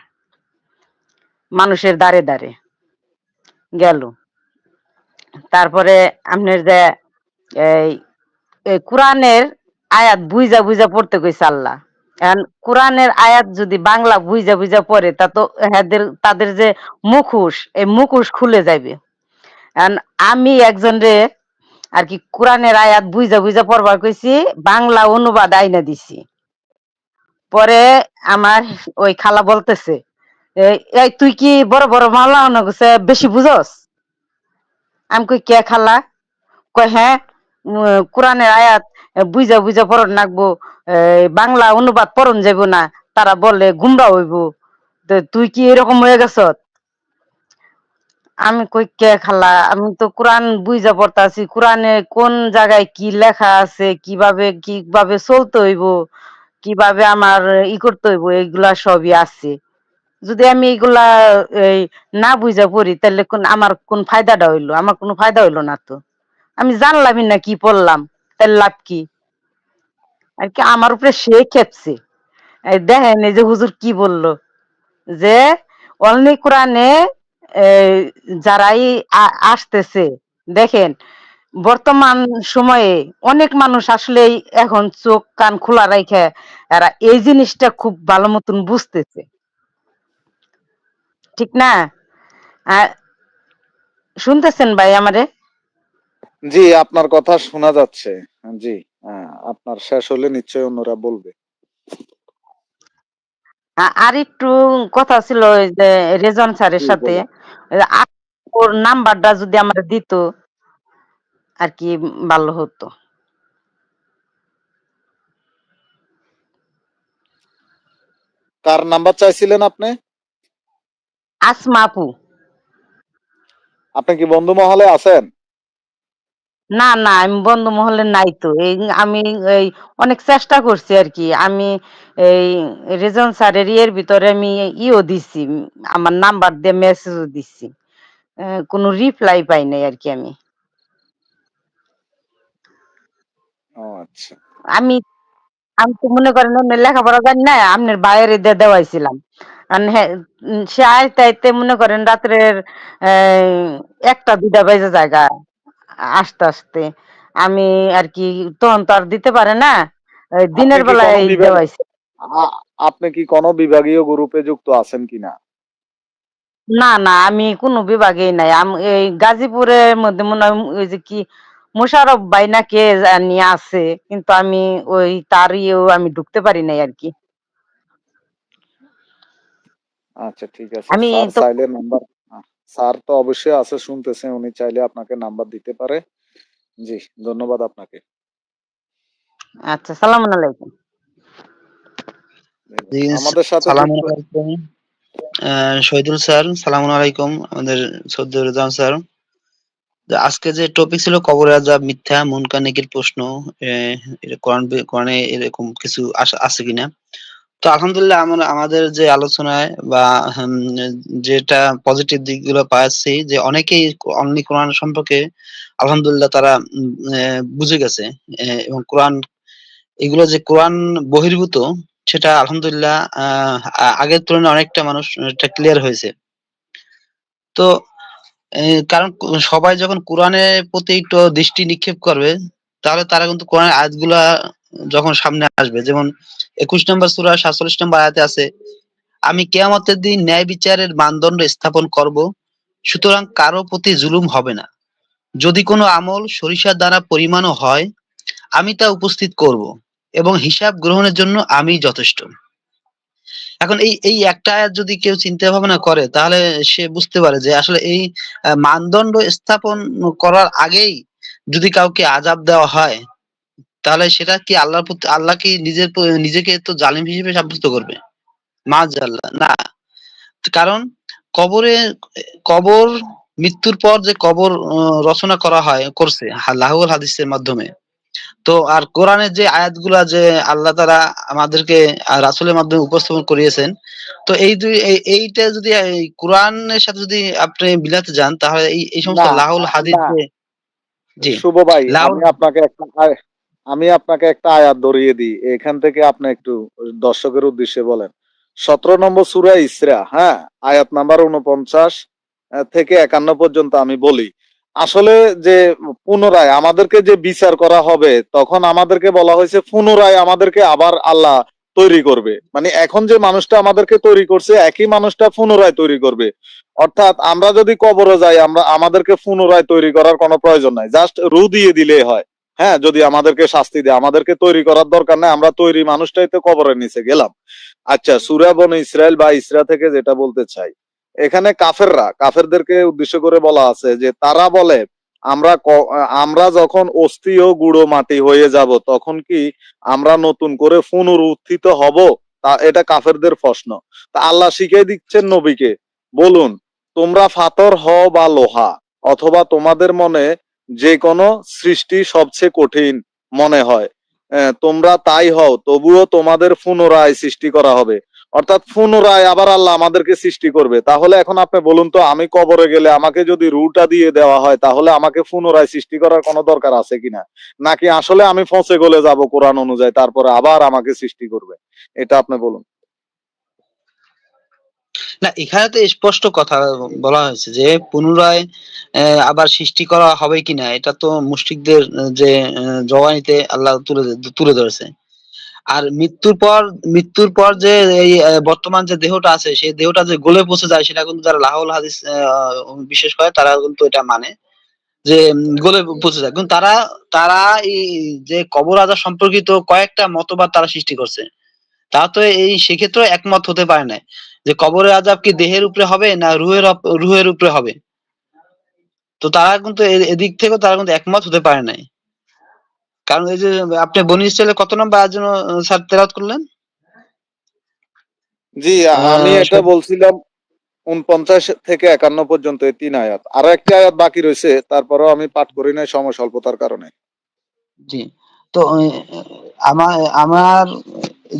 মানুষের দ্বারে দ্বারে গেল। তারপরে আপনার যে এই এই কোরআনের আয়াত বুইজা বুইজা পড়তে কইছে আল্লাহ। এখন কোরআনের আয়াত যদি বাংলা বুইজা বুইজা পড়ে, তা তো তাদের যে মুখোশ, এই মুখোশ খুলে যাইবে। এখন আমি একজনরে আর কি কোরআনের আয়াত বুইজা বুইজা পড়বার কইছি, বাংলা অনুবাদ আইনা দিছি। পরে আমার ওই খালা বলতেছে, এই তুই কি বড় বড় মাওলানা গেছে বেশি বুঝস? আমি কই কে খালা? কয় হ্যাঁ, কোরআনের আয়াত বুঝা বুঝা পড়ন লাগবো, বাংলা অনুবাদ পড়ন যাইব না, তারা বলে গুমরা হইব। তো তুই কি এরকম হয়ে গেছ? আমি কই কে খালা, আমি তো কোরআন বুইঝা পড়তাছি, কোরআনে কোন জায়গায় কি লেখা আছে, কিভাবে চলতে হইব, কিভাবে আমার করতে হইব, এগুলা সবই আছে। যদি আমি এগুলা এই না বুঝা পড়ি, তাহলে আমার কোন ফায়দাটা হইলো? আমার কোনো ফায়দা হইলো না তো। আমি জানলামই না কি পড়লাম, তার লাভ কি? আর কি আমার উপরে সে খেপছে। এই দেখেন এই যে হুজুর কি বললো যে অনলি কোরআনে এই যারাই আসতেছে, দেখেন বর্তমান সময়ে অনেক মানুষ আসলে এখন চোখ কান খোলা রাখে এরা এই জিনিসটা খুব ভালো মতন বুঝতেছে, ঠিক না? আহ, শুনতেছেন ভাই আমারে? জি, আপনার কথা শোনা যাচ্ছে। জি, আপনার শেষ হলে নিশ্চয়ই অন্যরা বলবে। আর একটু কথা ছিল ওই যে রেজন স্যারের জি, সাথে, বলেন। ওর নাম্বারটা যদি আমরা দিত আর কি ভালো হতো। কার নাম্বার চাইছিলেন আপনি? আসমা আপু। আপনি কি বন্ধু মহলে আছেন? না না, আমি বন্ধু মহলে নাই তো। এই আমি এই অনেক চেষ্টা করছি আর কি। আমি এই রেজন স্যারের ইয়ের ভিতরে আমি দিছি, আমার নাম্বার দিয়ে মেসেজও দিছি, কোনো রিপ্লাই পাই নাই আর কি। ও আচ্ছা। আমি আমি তো মনে করেন অন্য লেখাপড়া জানি না, আপনার বাইরে দিয়ে দেওয়াইছিলাম। আর হ্যাঁ, সে আইতে আইতে মনে করেন রাত্রের একটা দুইটা বেজে জায়গা আসতে আসতে। আমি আর কি তখন তো আর দিতে পারে না, আপনি দিনের কি কোনো বেলায় বিভাগ দেওয়াইছি। আপনি কি কোনো বিভাগীয় গ্রুপে যুক্ত আছেন কিনা? না না, আমি কোনো বিভাগেই নাই। আমি এই গাজীপুরের মধ্যে মনে হয় ওই যে কি মোশারফ ভাই না কে জানি আছে, কিন্তু আমি ওই তার ইয়েও আমি ঢুকতে পারি নাই আর কি। আচ্ছা, ঠিক আছে। আমি স্যার তো চাইলে নাম্বার স্যার তো অবশ্যই আছে, শুনতেছে, উনি চাইলে আপনাকে নাম্বার দিতে পারে। জি, ধন্যবাদ আপনাকে। আচ্ছা, সালাম আলাইকুম। জি, আমাদের সাথে সালাম যুক্ত। আলাইকুম। শহীদুল স্যার, সালাম আলাইকুম। আমাদের শ্রদ্ধেয় রেজান স্যার, আজকে যে টপিক ছিল কবর আযাব মিথ্যা মুনকার নেকির প্রশ্ন, এটা কোরআনে এরকম কিছু আছে কিনা। তো আলহামদুলিল্লাহ আমরা আমাদের যে আলোচনায় বা যেটা পজিটিভ দিকগুলো পাচ্ছি যে অনেকেই অনলি কোরআন সম্পর্কে আলহামদুলিল্লাহ তারা বুঝে গেছে, এবং কোরআন এগুলো যে কোরআন বহির্ভূত সেটা আলহামদুলিল্লাহ আগের তুলনায় অনেকটা মানুষ এটা ক্লিয়ার হয়েছে। তো কারণ সবাই যখন কোরআনের প্রতি একটু দৃষ্টি নিক্ষেপ করবে, তাহলে তারা কিন্তু কোরআনের আয়াতগুলা যখন সামনে আসবে, যেমন 21 নম্বর সূরা 47 নম্বর আয়াতে আছে, আমি কিয়ামতের দিন ন্যায় বিচারের মানদণ্ড স্থাপন করব, সুতরাং কারো প্রতি জুলুম হবে না। যদি কোনো আমল সরিষার দানা পরিমাণও হয়, আমি তা উপস্থিত করব এবং হিসাব গ্রহণের জন্য আমি যথেষ্ট। এখন এই এই একটা আয়াত যদি কেউ চিন্তা ভাবনা করে, তাহলে সে বুঝতে পারে যে আসলে এই মানদণ্ড স্থাপন করার আগেই যদি কাউকে আযাব দেওয়া হয়, তাহলে সেটা কি আল্লাহর প্রতি, আল্লাহ কি নিজেকে তো জালিম হিসেবে সাব্যস্ত করবে? মাআযাল্লাহ না। কারণ কবরে কবর মৃত্যুর পর যে কবর রচনা করা করছে লাহুল হাদিসের মাধ্যমে। তো আর কোরআনের যে আয়াতগুলা যে আল্লাহ তাআলা আমাদেরকে রাসূলের মাধ্যমে উপস্থাপন করিয়েছেন, তো এই দুই এইটা যদি এই কোরআনের সাথে যদি আপনি মিলাতে যান, তাহলে এই সমস্ত না, লাহুল হাদিস যে জি শুভ ভাই, লাহুল আমি আপনাকে একটা আয়াত ধরিয়ে দিই, এখান থেকে আপনি একটু দর্শকের উদ্দেশ্যে বলেন। 17 নম্বর সূরা ইসরা, হ্যাঁ, আয়াত নাম্বার 49 থেকে 51 পর্যন্ত আমি বলি। আসলে যে পুনরায় আমাদেরকে যে বিচার করা হবে, তখন আমাদেরকে বলা হয়েছে পুনরায় আমাদেরকে আবার আল্লাহ তৈরি করবে। মানে এখন যে মানুষটা আমাদেরকে তৈরি করছে, একই মানুষটা পুনরায় তৈরি করবে। অর্থাৎ আমরা যদি কবরে যাই, আমাদেরকে পুনরায় তৈরি করার কোনো প্রয়োজন নাই, জাস্ট রু দিয়ে দিলেই হয়। হ্যাঁ, যদি আমাদেরকে শাস্তি দেয়, আমাদেরকে তৈরি করার দরকার নাই, আমরা তৈরি মানুষটাই তো কবরের নিচে গেলাম। আচ্ছা, সূরা বনী ইসরাইল বা ইসরা থেকে যেটা বলতে চাই, এখানে কাফেরদেরকে উদ্দেশ্য করে বলা আছে যে তারা বলে, আমরা যখন অস্থি ও গুঁড়ো মাটি হয়ে যাব, তখন কি আমরা নতুন করে পুনরুত্থিত হব? তা এটা কাফেরদের প্রশ্ন। তা আল্লাহ শিখিয়ে দিচ্ছেন নবীকে, বলুন তোমরা পাথর হও বা লোহা, অথবা তোমাদের মনে যে কোনো সৃষ্টি সবচেয়ে কঠিন মনে হয়, তোমরা তাই হও, তবুও তোমাদের পুনরায় সৃষ্টি করা হবে। অর্থাৎ পুনরায় আবার আল্লাহ আমাদেরকে সৃষ্টি করবে। তাহলে এখন আপনি বলুন তো, আমি কবরে গেলে আমাকে যদি রুটা দিয়ে দেওয়া হয়, তাহলে আমাকে পুনরায় সৃষ্টি করার কোনো দরকার আছে কিনা? নাকি আসলে আমি ফসে গলে যাব কোরআন অনুযায়ী, তারপরে আবার আমাকে সৃষ্টি করবে? এটা আপনি বলুন। না, এখানে তো স্পষ্ট কথা বলা হয়েছে যে পুনরায় আবার সৃষ্টি করা হবে কিনা, এটা তো মুশরিকদের যে জবানিতে আল্লাহ তুলে ধরেছে। আর মৃত্যুর পর যে এই বর্তমান যে দেহটা আছে, সেই দেহটা যে গলে পচে যায়, সেটা কিন্তু যারা লাহুল হাদিস বিশ্বাস করে, তারা কিন্তু এটা মানে যে গলে পচে যায়। কিন্তু তারা তারা এই যে কবর আযাব সম্পর্কিত কয়েকটা মতবাদ তারা সৃষ্টি করছে। তা তো এই সেক্ষেত্রে একমত হতে পারে না যে কবরের আযাব কি দেহের উপরে হবে না রুহের উপরে হবে। তো তারা কিন্তু এদিক থেকে তারা কিন্তু একমত হতে পারে নাই। কারণ এই যে আপনি বনী ইসরাইলের কত নম্বর আয়াত যেন স্যার তেলাওয়াত করলেন? জি, আমি এটা সব বলছিলাম 49 থেকে 51 পর্যন্ত এই 3 আয়াত। আরো একটি আয়াত বাকি রয়েছে, তারপরেও আমি পাঠ করি নাই সময় স্বল্পতার কারণে। জি। তো আমার আমার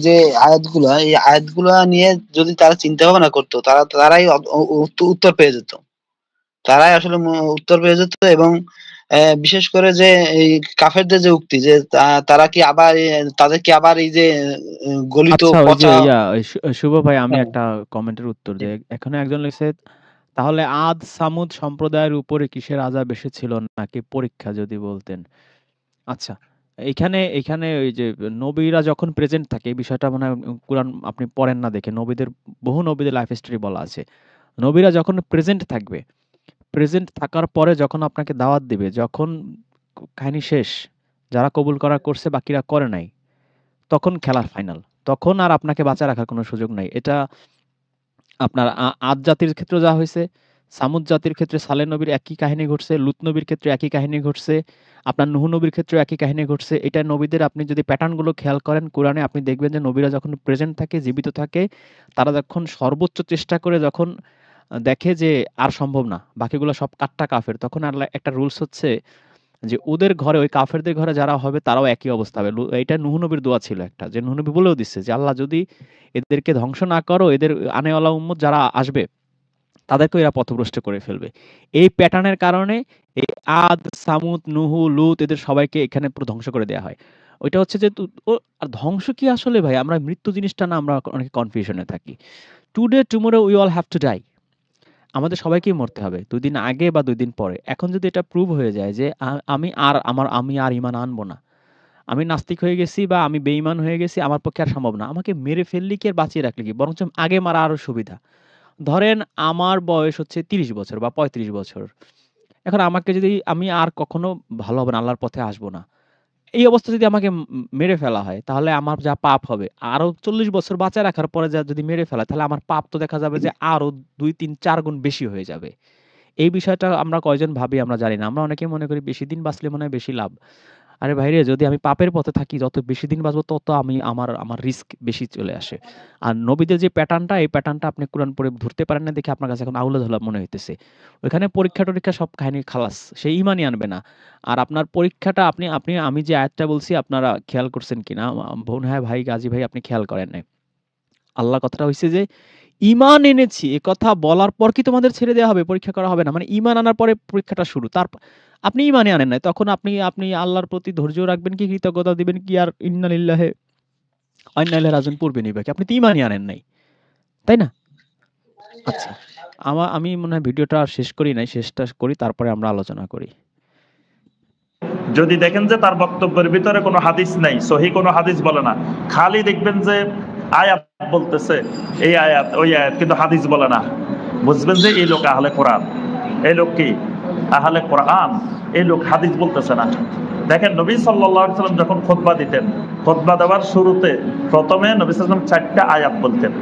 যে আয়াতগুলা, এই আয়াতগুলা নিয়ে যদি তারা চিন্তা ভাবনা করতো, তারাই উত্তর পেয়ে যেত। তারাই আসলে উত্তর পেয়ে যেত। এবং বিশেষ করে যে এই কাফেরদের যে উক্তি যে তারা কি আবার তাদের কি আবার এই যে গলিত আচ্ছা, ওই যে পচা। শুভ ভাই, আমি হ্যাঁ, একটা কমেন্টের উত্তর জি। দেই। এখানে একজন লিখছে, তাহলে আদ সামুদ সম্প্রদায়ের উপরে কিসের আযাব এসেছিল নাকি পরীক্ষা যদি বলতেন। আচ্ছা, এখানে এখানে ওই যে নবীরা যখন প্রেজেন্ট থাকে, এই বিষয়টা মনে হয় কুরআন আপনি পড়েন না দেখে, বহু নবীদের লাইফ স্টোরি বলা আছে। নবীরা যখন প্রেজেন্ট থাকবে, প্রেজেন্ট থাকার পরে যখন আপনাকে দাওয়াত দিবে, যখন কাহিনী শেষ, যারা কবুল করা করছে বাকিরা করে নাই, তখন খেলার ফাইনাল। তখন আর আপনাকে বাঁচায় রাখার কোনো সুযোগ নাই। এটা আপনার আদ জাতির ক্ষেত্রেও যা হয়েছে, সামুদ জাতির ক্ষেত্রে সালেহ নবীর একই কাহিনী ঘটছে, লুত নবীর ক্ষেত্রে একই কাহিনী ঘটছে, আপনার নূহ নবীর ক্ষেত্রেও একই কাহিনী ঘটছে। এটা নবীদের আপনি যদি প্যাটার্নগুলো খেয়াল করেন কোরআনে, আপনি দেখবেন যে নবীরা যখন প্রেজেন্ট থাকে, জীবিত থাকে, তারা যখন সর্বোচ্চ চেষ্টা করে, যখন দেখে যে আর সম্ভব না, বাকিগুলো সব কাট্টা কাফের, তখন আল্লাহ একটা রুলস হচ্ছে যে ওদের ঘরে, ওই কাফেরদের ঘরে যারা হবে তারাও একই অবস্থা হবে। এটা নূহ নবীর দোয়া ছিল একটা, যে নূহ নবী বলেও দিচ্ছে যে আল্লাহ যদি এদেরকে ধ্বংস না করো, এদের আনেওয়ালা উম্মত যারা আসবে তাদেরকেও এরা পথভ্রষ্ট করে ফেলবে। এই প্যাটার্নের কারণে এই আদ, সামুদ, নুহু, লুত এদের সবাইকে এখানে পুরো ধ্বংস করে দেয়া হয়। ওইটা হচ্ছে যে আর ধ্বংস কি আসলে ভাই, আমরা মৃত্যু জিনিসটা না, আমরা অনেক কনফিউশনে থাকি। Today tomorrow we all have to die. আমাদের সবাইকেই মরতে হবে, 2 দিন আগে বা 2 দিন পরে। এখন যদি এটা প্রুভ হয়ে যায় যে আমি আর ঈমান আনবো না, আমি নাস্তিক হয়ে গেছি বা আমি বেঈমান হয়ে গেছি, আমার পক্ষে আর সম্ভব না, আমাকে মেরে ফেললে কি আর বাঁচিয়ে রাখলে কি, বরঞ্চ আগে মারা আরো সুবিধা। ধরেন আমার বয়স হচ্ছে 30 বছর বা 35 বছর। এখন আমাকে যদি, আমি আর কখনো ভালো হবে না, আল্লাহর পথে আসবো না, এই অবস্থা যদি আমাকে মেরে ফেলা হয়, তাহলে আমার যা পাপ হবে, আরো 40 বছর বাঁচায় রাখার পরে যা যদি মেরে ফেলা, তাহলে আমার পাপ তো দেখা যাবে যে আরো 2, 3, 4 গুণ বেশি হয়ে যাবে। এই বিষয়টা আমরা কয়জন ভাবি আমরা জানি না। আমরা অনেকেই মনে করি বেশি দিন বাঁচলে মনে হয় বেশি লাভ। আরে ভাইরে, যদি আমি পাপের পথে থাকি, যত বেশি দিন বাঁচবো তত আমি আমার রিস্ক বেশি চলে আসে। আর নবীদের যে প্যাটার্নটা, এই প্যাটার্নটা আপনি কোরআন পড়ে ধরতে পারেন না দেখে আপনার কাছে এখন আউলা ঝোলা মনে হইতেছে। ওইখানে পরীক্ষা-টরীক্ষা সব কাহিনী খালাস। সে ঈমানই আনবে না। আর আপনার পরীক্ষাটা আপনি আপনি আমি যে আয়াতটা বলছি আপনারা খেয়াল করছেন কিনা? হ্যাঁ ভাই, গাজী ভাই, আপনি খেয়াল করেন নাই। আল্লাহর কথাটা হইছে যে, ঈমান এনেছি এ কথা বলার পর কি তোমাদের ছেড়ে দেয়া হবে? পরীক্ষা করা হবে না? মানে ঈমান আনার পরে পরীক্ষাটা শুরু। আপনি ঈমানই আনেন নাই। তখন আপনি আপনি আল্লাহর প্রতি ধৈর্য রাখবেন কি, কৃতজ্ঞতা দিবেন কি, আর ইন্না লিল্লাহি ওয়া ইন্না ইলাইহি রাজিউন পড়বেনই বাকি। আপনি তো ঈমানই আনেন নাই। তাই না? আচ্ছা। আমি মনে হয় ভিডিওটা আর শেষ করি নাই। শেষটা করি, তারপরে আমরা আলোচনা করি। যদি দেখেন যে তার বক্তব্যের ভিতরে কোনো হাদিস নাই, সহি কোনো হাদিস বলে না, খালি দেখবেন যে আয়াত বলতেছে, এই আয়াত ওই আয়াত, কিন্তু হাদিস বলে না, বুঝবেন যে এই লোক আহলে কোরআন। এই লোক কি আহলে কোরআন, এই লোক হাদিস বলতেছে না। দেখেন নবী সাল্লাল্লাহু আলাইহি ওয়াসাল্লাম যখন খুতবা দিতেন, খুতবা দেওয়ার শুরুতে প্রথমে নবী সাল্লাল্লাহু আলাইহি ওয়াসাল্লাম 4টা আয়াত বলতেন।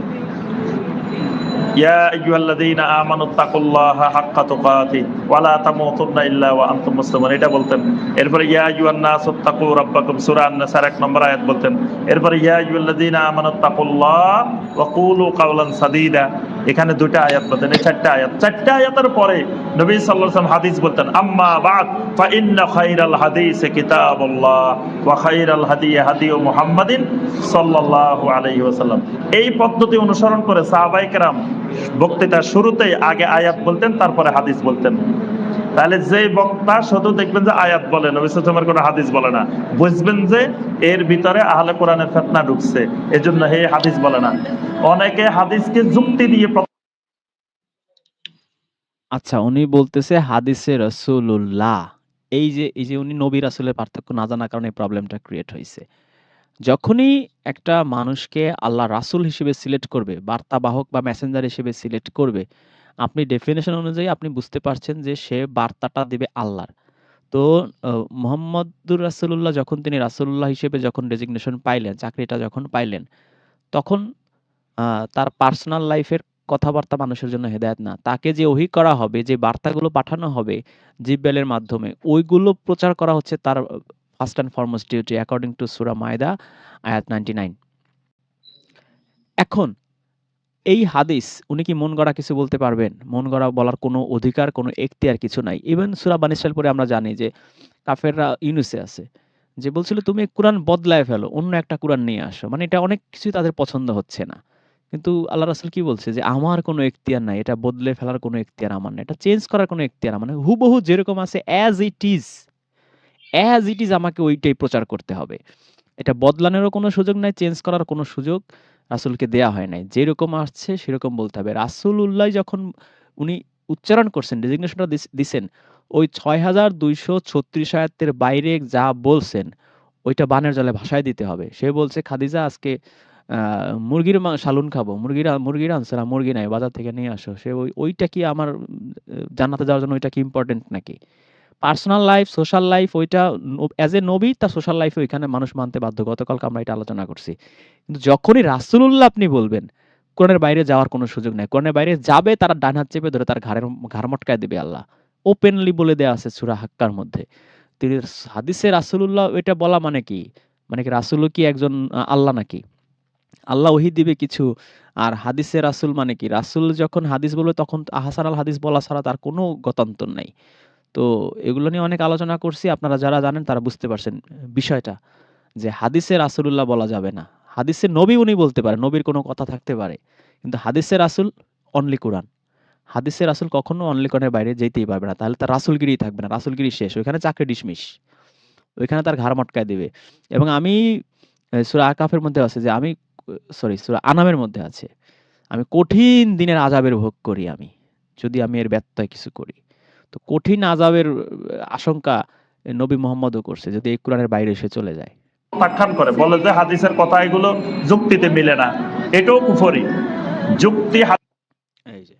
ইয়া আইয়ুহাল্লাযীনা আমানুত্তাকুল্লাহা হাক্কা তুকাতিহি ওয়া লা তামুতুন্না ইল্লা ওয়া আনতুম মুসলিমুন, এটা বলতেন। এরপরে ইয়া আইয়ুহান নাসুত্তাকু রাব্বাকুম, সূরা আন-নাসর 1 নম্বর আয়াত বলতেন। এরপরে ইয়া আইয়ুহাল্লাযীনা আমানুত্তাকুল্লাহ ওয়া কুলু কাওলান সাদীদা, এখানে দুইটা আয়াত বলতেন, এই চারটা আয়াতের পরে নবী সাল্লাল্লাহু আলাইহি ওয়াসাল্লাম হাদিস বলতেন, আম্মা বাদ ফা ইন্না খায়রাল হাদিসি কিতাবুল্লাহ ওয়া খায়রাল হাদি হাদি মুহাম্মাদিন সাল্লাল্লাহু আলাইহি ওয়াসাল্লাম। এই পদ্ধতি অনুসরণ করে সাহাবায়ে কেরাম বক্তৃতার শুরুতেই আগে আয়াত বলতেন, তারপরে হাদিস বলতেন। তাহলে যে বক্তা শুধু দেখবেন যে আয়াত বলে, নবী সাল্লাল্লাহু আলাইহি ওয়াসাল্লামের কোনো হাদিস বলে না, বুঝবেন যে এর ভিতরে আহলে কোরআনের ফিতনা ঢুকছে, এজন্য হে হাদিস বলে না। অনেকে হাদিসকে যুক্তি দিয়ে আচ্ছা, উনি বলতেছে হাদিসে রাসূলুল্লাহ। এই যে উনি নবী রাসূলের পার্থক্য না জানার কারণে এই প্রবলেমটা ক্রিয়েট হইছে। যখনই একটা মানুষকে আল্লাহ রাসূল হিসেবে সিলেক্ট করবে, বার্তাবাহক বা মেসেঞ্জার হিসেবে সিলেক্ট করবে, আপনি ডেফিনিশন অনুযায়ী আপনি বুঝতে পারছেন যে সে বার্তাটা দিবে আল্লাহর। তো মুহাম্মদুর রাসূলুল্লাহ যখন তিনি রাসূলুল্লাহ হিসেবে যখন ডেজিগনেশন পাইলেন, চাকরিটা যখন পাইলেন, তখন তার পার্সোনাল লাইফের কথাবার্তা মানুষের জন্য হেদায়েত না। তাকে যে ওহী করা হবে, যে বার্তাগুলো পাঠানো হবে জিবরাইলের মাধ্যমে, ওইগুলো প্রচার করা হচ্ছে তার first and foremost duty according to সূরা মায়দা আয়াত 99। এখন এই হাদিস উনি কি মন গড়া কিছু বলতে পারবেন? মন গড়া বলার কোনো অধিকার, কোনো এখতিয়ার কিছু নাই। ইভেন সূরা বানী ইসরাঈল পড়ে আমরা জানি যে কাফেররা ইউনুসে আছে। যে বলছিল তুমি কুরআন বদলায় ফেলো, অন্য একটা কুরআন নিয়ে আসো। মানে এটা অনেক কিছুই তাদের পছন্দ হচ্ছে না। কিন্তু আল্লাহ রাসূল কি বলছে যে আমার কোনো এখতিয়ার নাই। এটা বদলে ফেলার কোনো এখতিয়ার আমার নাই। এটা চেঞ্জ করার কোনো এখতিয়ার আমার নাই। হুবহু যেরকম আছে অ্যাজ ইট ইজ আমাকে ওইটাই প্রচার করতে হবে। এটা বদলানোরও কোনো সুযোগ নাই, চেঞ্জ করার কোনো সুযোগ রাসূলকে দেয়া হয় নাই। যেরকম আসছে সেরকম বলতে হবে। রাসূলুল্লাহ যখন উনি উচ্চারণ করছেন, ডেজিগনেশনটা দিছেন, ওই ৬,২৩৬ আয়াতের বাইরে যা বলছেন, ওইটা বানের জলে ভাসায় দিতে হবে। সে বলছে, খাদিজা আজকে আ মুরগির সালুন খাবো। মুরগির আনছে না, মুরগি নাই, বাজার থেকে নিয়ে আসো। সে ওইটা কি আমার জান্নাতে যাওয়ার জন্য ওইটা কি ইম্পোর্টেন্ট নাকি? পার্সোনাল লাইফ, সোশ্যাল লাইফ ওইটা অ্যাজ এ নবী তার সোশ্যাল লাইফে ওইখানে মানুষ মানতে বাধ্য। গতকালকে আমরা এটা আলোচনা করছি। কিন্তু যখনই রাসূলুল্লাহ আপনি বলবেন, কোরআনের বাইরে যাওয়ার কোনো সুযোগ নাই। কোরআনের বাইরে যাবে তারা ডান হাত চেপে ধরে তার ঘাড় মটকায় দিবে আল্লাহ। ওপেনলি বলে দেয়া আছে সূরা হাক্কার মধ্যে। তিনি হাদিসে রাসূলুল্লাহ এটা বলা মানে কি? মানে কি রাসূলও কি একজন আল্লাহ নাকি? আল্লাহ ওহী দিবে কিছু, আর হাদিসে রাসূল মানে কি? রাসূল যখন হাদিস বলবে তখন হাসান আল হাদিস বলা ছাড়া তার কোনো গতান্তর নাই। তো এগুলো নিয়ে অনেক আলোচনা করছি। আপনারা যারা জানেন তারা বুঝতে পারছেন বিষয়টা, যে হাদিসে রাসূলুল্লাহ বলা যাবে না। হাদিসে নবী উনি বলতে পারেন, নবীর কোনো কথা থাকতে পারে। কিন্তু হাদিসে রাসূল অনলি কুরআন। হাদিসে রাসূল কখনো অনলি কোরআনের বাইরে যেতেই পারবে না। তাহলে তার রাসূলগিরিই থাকবে না। রাসূলগিরি শেষ। ওইখানে চাকরি ডিসমিস। ওইখানে তার ঘাড় মটকায় দিবে। এবং আমি সূরা আকাফের মধ্যে আছে যে আমি সূরা আনামের মধ্যে আছে। আমি কঠিন দিনের আযাবের ভোগ করি আমি, যদি আমি এর ব্যত্যয় কিছু করি। তো কঠিন আযাবের আশঙ্কা নবী মুহাম্মদও করছে যদি এই কোরআনের বাইরে সে চলে যায়। প্রত্যাখ্যান করে, বলে যে হাদিসের কথা এগুলো যুক্তিতে মিলে না, এটাও কুফরি। যুক্তি এই যে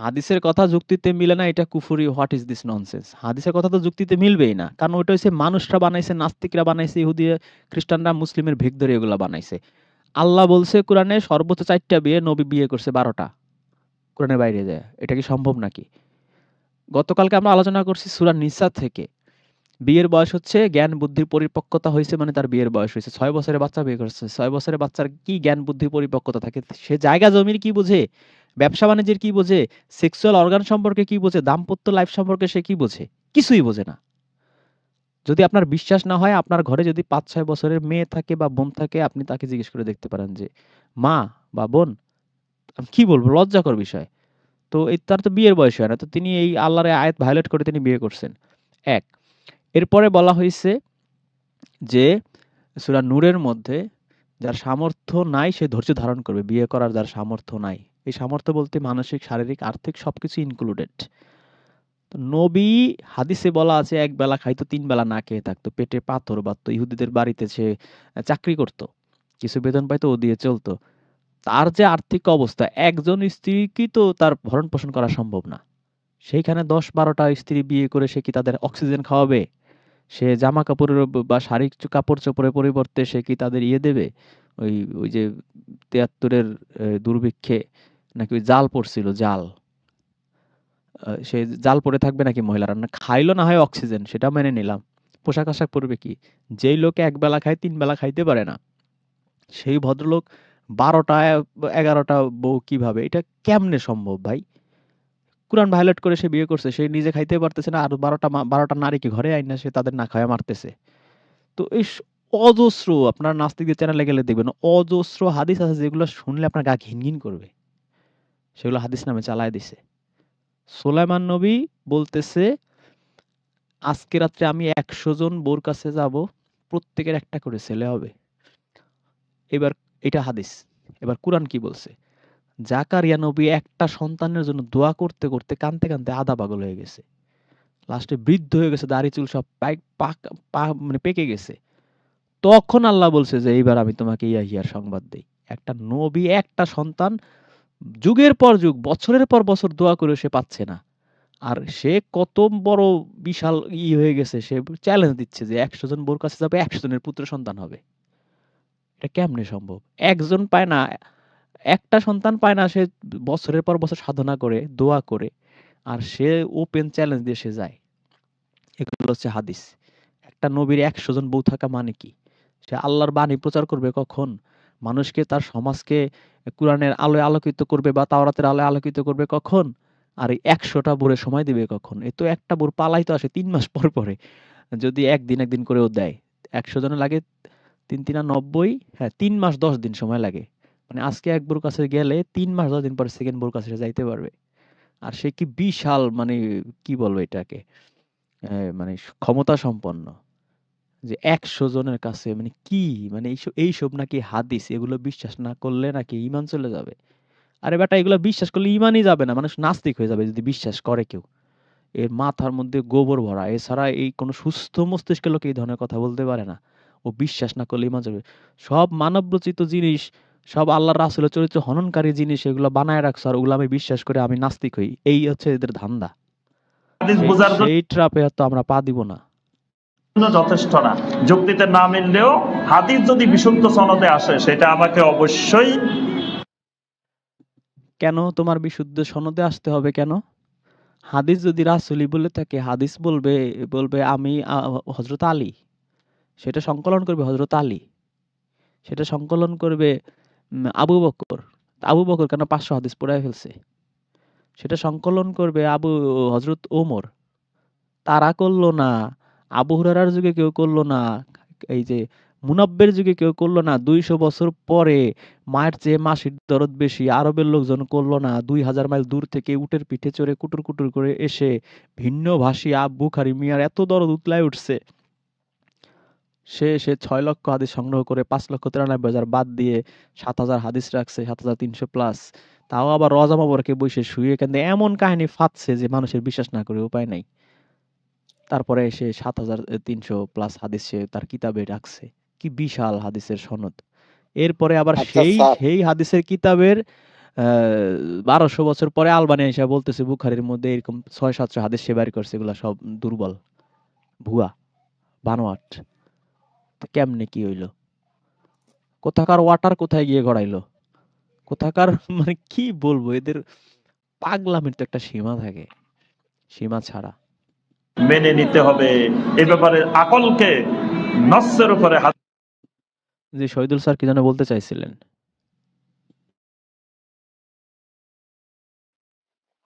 হাদিসের কথা যুক্তিতে মিলে না, এটা কুফরি। What is this nonsense? হাদিসের কথা তো যুক্তিতে মিলবেই না, কারণ ওইটা হচ্ছে মানুষরা বানাইছে, নাস্তিকরা বানাইছে, ইহুদি খ্রিস্টানরা মুসলিমের ভিক ধরে এগুলা বানাইছে। আল্লাহ বলছে কোরআনে সর্বোচ্চ 4টা বিয়ে, নবী বিয়ে করছে 12টা। কোরআনের বাইরে যায়, এটা কি সম্ভব নাকি? গতকালকে আমরা আলোচনা করছি সূরা নিসা থেকে, বিয়ের বয়স হচ্ছে জ্ঞান বুদ্ধির পরিপক্কতা হয়েছে, মানে তার বিয়ের বয়স হয়েছে। 6 বছরের বাচ্চা বিয়ে করছে। 6 বছরের বাচ্চার কি জ্ঞান বুদ্ধির পরিপক্কতা থাকে? সে জায়গা জমির কি বোঝে? ব্যবসা বাণিজ্যের কি বোঝে? সেক্সুয়াল অর্গান সম্পর্কে কি বোঝে? দাম্পত্য লাইফ সম্পর্কে সে কি বোঝে? কিছুই বোঝে না। যদি আপনার বিশ্বাস না হয়, আপনার ঘরে যদি 5-6 বছরের মেয়ে থাকে বা বোন থাকে, আপনি তাকে জিজ্ঞেস করে দেখতে পারেন যে মা বা বোন, আমি কি বলবো, লজ্জাকর বিষয়। তো তার তো বিয়ের বয়স হয় না, তো তিনি এই আল্লাহর আয়াত ভায়োলেট করে তিনি বিয়ে করছেন। এক, এরপরে বলা হয়েছে যে সূরা নূরের মধ্যে যার সামর্থ্য নাই সে ধৈর্য ধারণ করবে। বিয়ে করার যার সামর্থ্য নাই, এই সামর্থ্য বলতে মানসিক, শারীরিক, আর্থিক সবকিছু ইনক্লুডেড। তো নবী হাদিসে বলা আছে 1 বেলা খাইতো, 3 বেলা না খেয়ে থাকতো, পেটে পাথর বাঁধতো, ইহুদিদের বাড়িতে সে চাকরি করত, কিছু বেতন পাইতো, ও দিয়ে চলতো। তার যে আর্থিক অবস্থা, একজন স্ত্রী তো তার ভরণ পোষণ করা সম্ভব না। সেইখানে 10-12টা স্ত্রী বিয়ে করে সে কি তাদের অক্সিজেন খাওয়াবে? সে জামা কাপড়ের বা শারীরিক কাপড় চোপড়ের পরিবর্তে সে কি তাদের দেবে? ওই ওই যে 73-এর দুর্ভিক্ষে নাকি ওই জাল পড়ছিল, জাল। সে জাল পরে থাকবে নাকি মহিলারা? না খাইলো না হয় অক্সিজেন, সেটা মেনে নিলাম। পোশাক আশাক পরবে কি? যেই লোকে 1 বেলা খায় 3 বেলা খাইতে পারে না, সেই ভদ্রলোক 12টা 11টা বউ কিভাবে? এটা কেমনে সম্ভব ভাই? কুরআন ভায়োলেট করে সে বিয়ে করছে। সে নিজে খাইতে পারতেছে না আর 12টা নারীকে ঘরে আইনা সে তাদের না খাওয়ায় মারতেছে। তো এই অজস্র আপনার নাস্তিকদের চ্যানেলে গেলে দেখবেন অজস্র হাদিস আছে যেগুলো শুনলে আপনার গা ঘিনঘিন করবে। সেগুলো হাদিস নামে চালায় দিছে। সুলাইমান নবী বলতেছে, আজকে রাত্রে আমি 100 জন বউর কাছে যাব, প্রত্যেকের একটা করে ছেলে হবে। এবার এটা হাদিস। এবার কুরআন কি বলছে? জাকারিয়া নবী একটা সন্তানের জন্য দোয়া করতে করতে কাঁদতে কাঁদতে আধা পাগল হয়ে গেছে। লাস্টে বৃদ্ধ হয়ে গেছে, দাড়ি চুল সব মানে পেকে গেছে। তখন আল্লাহ বলছে যে এইবার আমি তোমাকে ইয়াহিয়ার সংবাদ দেই। একটা নবী একটা সন্তান যুগের পর যুগ বছরের পর বছর দোয়া করে সে পাচ্ছে না, আর সে কত বড় বিশাল হয়ে গেছে, সে চ্যালেঞ্জ দিচ্ছে যে 100 জন বোর কাছে যাবে, 100 জনের পুত্র সন্তান হবে। এটা কেমনে সম্ভব? একজন পায় না, একটা সন্তান পায় না, সে বছরের পর বছর সাধনা করে দোয়া করে, আর সে ওপেন চ্যালেঞ্জ দিয়ে সে যায়। এগুলো হচ্ছে হাদিস। একটা নবীর 100 জন বউ থাকা মানে কি? সে আল্লাহর বাণী প্রচার করবে কখন? মানুষকে তার সমাজকে কোরআনের আলোয় আলোকিত করবে বা তাওরাতের আলোয় আলোকিত করবে কখন? আর এই 100টা বউরে সময় দিবে কখন? এ তো একটা বউর পালাই তো আসে 3 মাস পর পরে। যদি একদিন একদিন করেও দেয়। 100 জনে লাগে 3 3 90, হ্যাঁ 3 মাস 10 দিন সময় লাগে। মানে আজকে এক বউর কাছে গেলে 3 মাস 10 দিন পরে সেকেন্ড বউর কাছে সে যাইতে পারবে। আর সে কি বিশাল, মানে কি বলবো এটাকে? মানে ক্ষমতা সম্পন্ন। যে 100 জনের কাছে মানে কি? মানে এইসব নাকি হাদিস, এগুলো বিশ্বাস না করলে নাকি ঈমান চলে যাবে। আরে বেটা, এগুলো বিশ্বাস করলে ঈমানই যাবে না। মানুষ নাস্তিক হয়ে যাবে যদি বিশ্বাস করে কেউ। এর মাথার মধ্যে গোবর ভরা। এছাড়া এই কোনো সুস্থ মস্তিষ্কের লোক এই ধরনের কথা বলতে পারে না। ও বিশ্বাস না করলে ঈমান যাবে। সব মানবরচিত জিনিস, সব আল্লাহর রাসূলের চরিত্র হননকারী জিনিস এগুলো বানায় রাখছে আর ওগুলো আমি বিশ্বাস করে আমি নাস্তিক হই। এই হচ্ছে এদের ধান্দা। হাদিস বোঝার সেই ট্রাপে হয়তো আমরা পা দিব না। জন্য যথেষ্ট না। যুক্তিতে না মিললেও হাদিস যদি বিশুদ্ধ সনদে আসে সেটা আমাকে অবশ্যই। কেন তোমার বিশুদ্ধ সনদে আসতে হবে কেন? হাদিস যদি রাসূলি বলে থাকে, হাদিস বলবে বলবে আমি হযরত আলী। সেটা সংকলন করবে হযরত আলী। সেটা সংকলন করবে আবু বকর। আবু বকর কেন 500 হাদিস পড়ায় ফেলছে? সেটা সংকলন করবে হযরত ওমর। তারা করলো না। আবু হুরায়রার যুগে কেউ করলো না। এই যে মুনাব্বের যুগে কেউ করলো না। 200 বছর পরে মায়ের চেয়ে মাসির দরদ বেশি আরবের লোকজন করলো না। 2000 মাইল দূর থেকে উটের পিঠে চড়ে কুটুর কুটুর করে এসে ভিন্ন ভাষী বুখারী মিয়ার এত দরদ উতলায় উঠছে। সে 6 লক্ষ হাদিস সংগ্রহ করে 5,93,000 বাদ দিয়ে 7,000 হাদিস রাখছে, 7,300 প্লাস। তাও আবার রজা মোবারকে বসে শুয়ে কেন্দে এমন কাহিনী ফাঁদছে যে মানুষের বিশ্বাস না করে উপায় নাই। তারপরে সে 7,300 প্লাস হাদিস সে তার কিতাবে রাখছে। কি বিশাল হাদিসের সনদ। এরপরে আবার আচ্ছা স্যার, সেই হাদিসের কিতাবের 1200 বছর পরে আলবানি এসে বলতেছে বুখারীর মধ্যে এরকম 600-700 হাদিস সে বের করছে, এগুলা সব দুর্বল, ভুয়া, বানোয়াট। তো কেমনে কি হইলো? কোথাকার ওয়াটার কোথায় গিয়ে গড়াইলো? কোথাকার মানে কি বলবো, এদের পাগলামির তো একটা সীমা থাকে। সীমা ছাড়া। মেনে নিতে হবে। এ ব্যাপারে আকলকে নসের উপরে জি, শহীদুল স্যার কি যেন বলতে চাইছিলেন?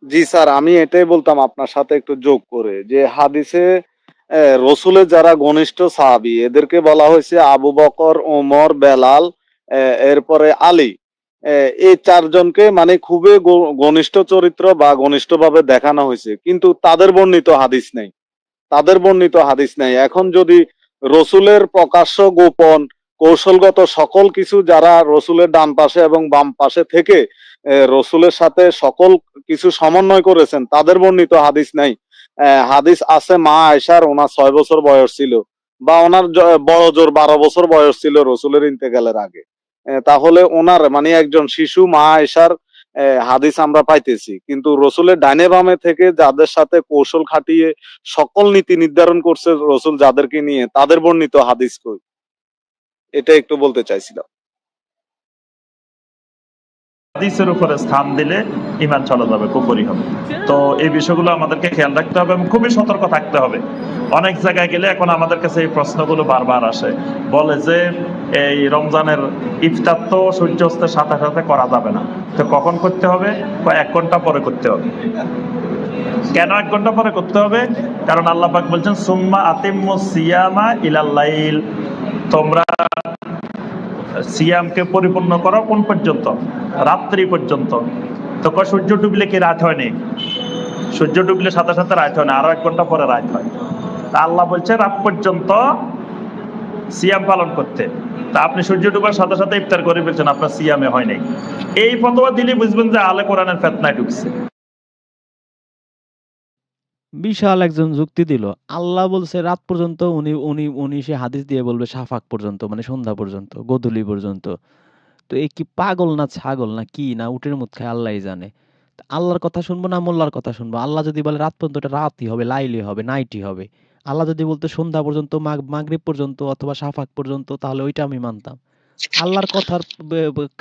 জি স্যার, আমি এটাই বলতাম আপনার সাথে একটু যোগ করে যে হাদিসে রসুলের যারা ঘনিষ্ঠ সাহাবী এদেরকে বলা হয়েছে আবু বকর, ওমর, বেলাল, এরপরে আলী। এই চারজনকে মানে খুবই ঘনিষ্ঠ চরিত্র বা ঘনিষ্ঠভাবে দেখানো হয়েছে, কিন্তু তাদের বর্ণিত হাদিস নেই। তাদের বর্ণিত হাদিস নাই। এখন যদি রসুলের প্রকাশ্য গোপন কৌশলগত সকল কিছু যারা রসুলের ডান পাশে এবং বাম পাশে থেকে রসুলের সাথে সকল কিছু সমন্বয় করেছেন, তাদের বর্ণিত হাদিস নাই। হাদিস আছে মা আয়েশার, ওনার 6 বছর বয়স ছিল, বা ওনার বড় জোর 12 বছর বয়স ছিল রসুলের ইন্তেকালের আগে। তাহলে ওনার মানে একজন শিশু মা আয়েশার হাদিস আমরা পাইতেছি, কিন্তু রসুলের ডাইনে বামে থেকে যাদের সাথে কৌশল খাটিয়ে সকল নীতি নির্ধারণ করছে রসুল যাদেরকে নিয়ে, তাদের বর্ণিত হাদিস কই? এটা একটু বলতে চাইছিলাম। হাদিসের উপরে স্থান দিলে ঈমান চলে যাবে, কুফরি হবে। তো এই বিষয়গুলো আমাদেরকে খেয়াল রাখতে হবে এবং খুবই সতর্ক থাকতে হবে। অনেক জায়গায় গেলে এখন আমাদের কাছে এই প্রশ্নগুলো বারবার আসে, বলে যে এই রমজানের ইফতার তো সূর্যাস্তের সাথে সাথে করা যাবে না, তো কখন করতে হবে? 1 ঘন্টা পরে করতে হবে। কেন 1 ঘন্টা পরে করতে হবে? কারণ আল্লাহ পাক বলছেন সুম্মা আতিম্মুস সিয়ামা ইলাল লাইল, তোমরা সিয়ামকে পরিপূর্ণ করো কোন পর্যন্ত? রাত্রি পর্যন্ত। তো সূর্য ডুবলে কি রাত হয়নি? সূর্য ডুবলে সাথে সাথে রাত হয় না, আরো 1 ঘন্টা পরে রাত হয়। তা আল্লাহ বলছে রাত পর্যন্ত সিয়াম পালন করতে। তা আপনি সূর্য ডুবার সাথে সাথে ইফতার করে ফেলছেন, আপনার সিয়ামে হয় নাই। এই ফতোয়া দিলে বুঝবেন যে আলে কোরআনের ফিতনায় ঢুকছে। বিশাল একজন যুক্তি দিল। আল্লাহ বলছে রাত পর্যন্ত, উনি উনি উনি সে হাদিস দিয়ে বলবে শাফাক পর্যন্ত, মানে সন্ধ্যা পর্যন্ত, গোধূলি পর্যন্ত। তো এই কি পাগল না ছাগল না কি না উটের মুখ খায় আল্লাহই জানে। তা আল্লাহর কথা শুনবো না মোল্লার কথা শুনবো? আল্লাহ যদি বলে রাত পর্যন্ত, এটা রাতই হবে, লাইলি হবে, নাইটই হবে। আল্লাহ যদি বলতো সন্ধ্যা পর্যন্ত, মাগরিব পর্যন্ত অথবা শাফাক পর্যন্ত, তাহলে ওইটা আমি মানতাম। আল্লাহর কথার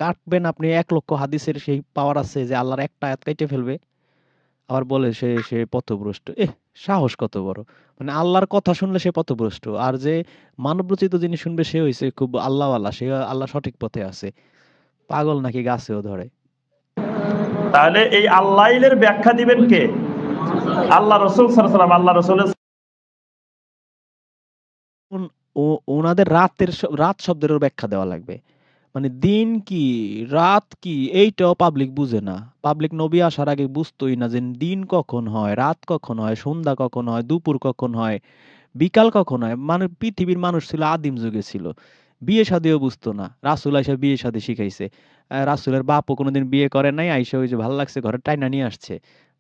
কাটবেন আপনি 1 লক্ষ হাদিসের সেই পাওয়ার আছে যে আল্লাহর একটা আয়াত কাইটে ফেলবে, আবার বলে সে সে পথভ্রষ্ট। সাহস কত বড়! মানে আল্লাহর কথা শুনলে সে পথভ্রষ্ট, আর যে মানবরচিত জিনিস শুনবে সে হইছে খুব আল্লাহওয়ালা, সে আল্লাহ সঠিক পথে আছে। পাগল নাকি গাছেও ধরে? তাহলে এই আল্লাইলের ব্যাখ্যা দিবেন কে? আল্লাহ রাসূল সাল্লাল্লাহু আলাইহি ওয়াসাল্লাম। আল্লাহ রাসূলের ওনাদের রাত শব্দেরও ব্যাখ্যা দেওয়া লাগবে। মানে দিন কি রাত কি এইটাও পাবলিক বুঝে না। পাবলিক নবী আসার আগে বুঝতোই না যে দিন কখন হয়, রাত কখন হয়, সন্ধ্যা কখন হয়, দুপুর কখন হয়, বিকাল কখন হয়। মানে পৃথিবীর মানুষ ছিল আদিম যুগে ছিল, বিয়ে শাদিও বুঝতো না। রাসূল আইসা বিয়ে শাদি শিখাইছে। রাসূলের বাপও কোনোদিন বিয়ে করে নাই, আইসা ওই যে ভালো লাগছে ঘরে টাইনা নিয়ে আসছে।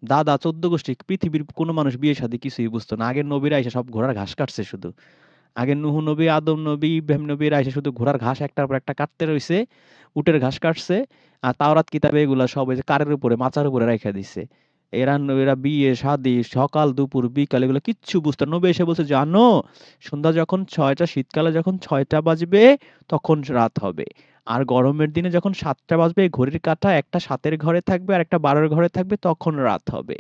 দাদা 14 গোষ্ঠী পৃথিবীর কোনো মানুষ বিয়ে শাদি কিছুই বুঝতো না। আগের নবীরা আইসা সব ঘোড়ার ঘাস কাটছে শুধু। আগে নূহ নবী, আদম নবী, ইব্রাহিম নবীরা এসে শুধু ঘোড়ার ঘাস একটার পর একটা কাটতে রইছে, উটের ঘাস কাটছে। আর তাওরাত কিতাবে এগুলা সব ওই যে কারের উপরে মাচার উপরে রাইখা দিছে। এরা বিয়ে শাদী সকাল দুপুর বিকাল এগুলো কিচ্ছু বুঝতো না। নবী এসে বলছে জানো, সন্ধ্যা যখন 6টা, শীতকালে যখন 6টা বাজবে তখন রাত হবে। আর গরমের দিনে যখন 7টা বাজবে এই ঘড়ির কাঁটা একটা 7-এর ঘরে থাকবে আর একটা 12-এর ঘরে থাকবে, তখন রাত হবে।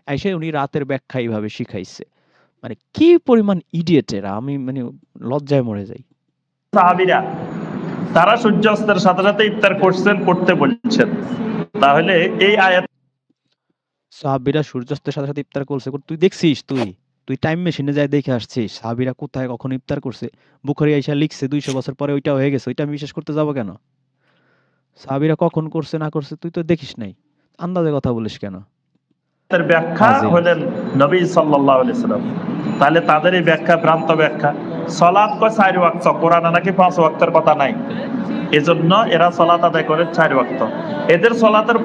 এসে উনি রাতের ব্যাখ্যা এইভাবে শিখাইছে। মানে কি পরিমাণ ইডিয়েট এরা! আমি মানে লজ্জায় মরে যাই। সাহাবীরা তারা সূর্যাস্তের সাথে সাথে ইফতার করতে বলছেন। তাহলে এই আয়াত সাহাবীরা সূর্যাস্তের সাথে সাথে ইফতার করছে, তুই দেখছিস? তুই টাইম মেশিনে যায় দেখে আসছিস সাহাবীরা কোথায় কখন ইফতার করছে? বুখারী আইসা লিখছে 200 বছর পরে ওইটা হয়ে গেছে, ওইটা আমি বিশ্বাস করতে যাব কেন? সাহাবীরা কখন করছে না করছে তুই তো দেখিস নাই, আন্দাজে কথা বলিস কেন? এর ব্যাখ্যা ফাজিল। হলেন নবী সাল্লাল্লাহু আলাইহি সাল্লাম। তাহলে তাদের এই ব্যাখ্যা ভ্রান্ত ব্যাখ্যা। সালাত কয় 4 ওয়াক্ত, কোরআনে নাকি 5 ওয়াক্তের কথা নাই। এজন্য এরা সালাত আদায় করে 4 ওয়াক্ত। এদের সালাতের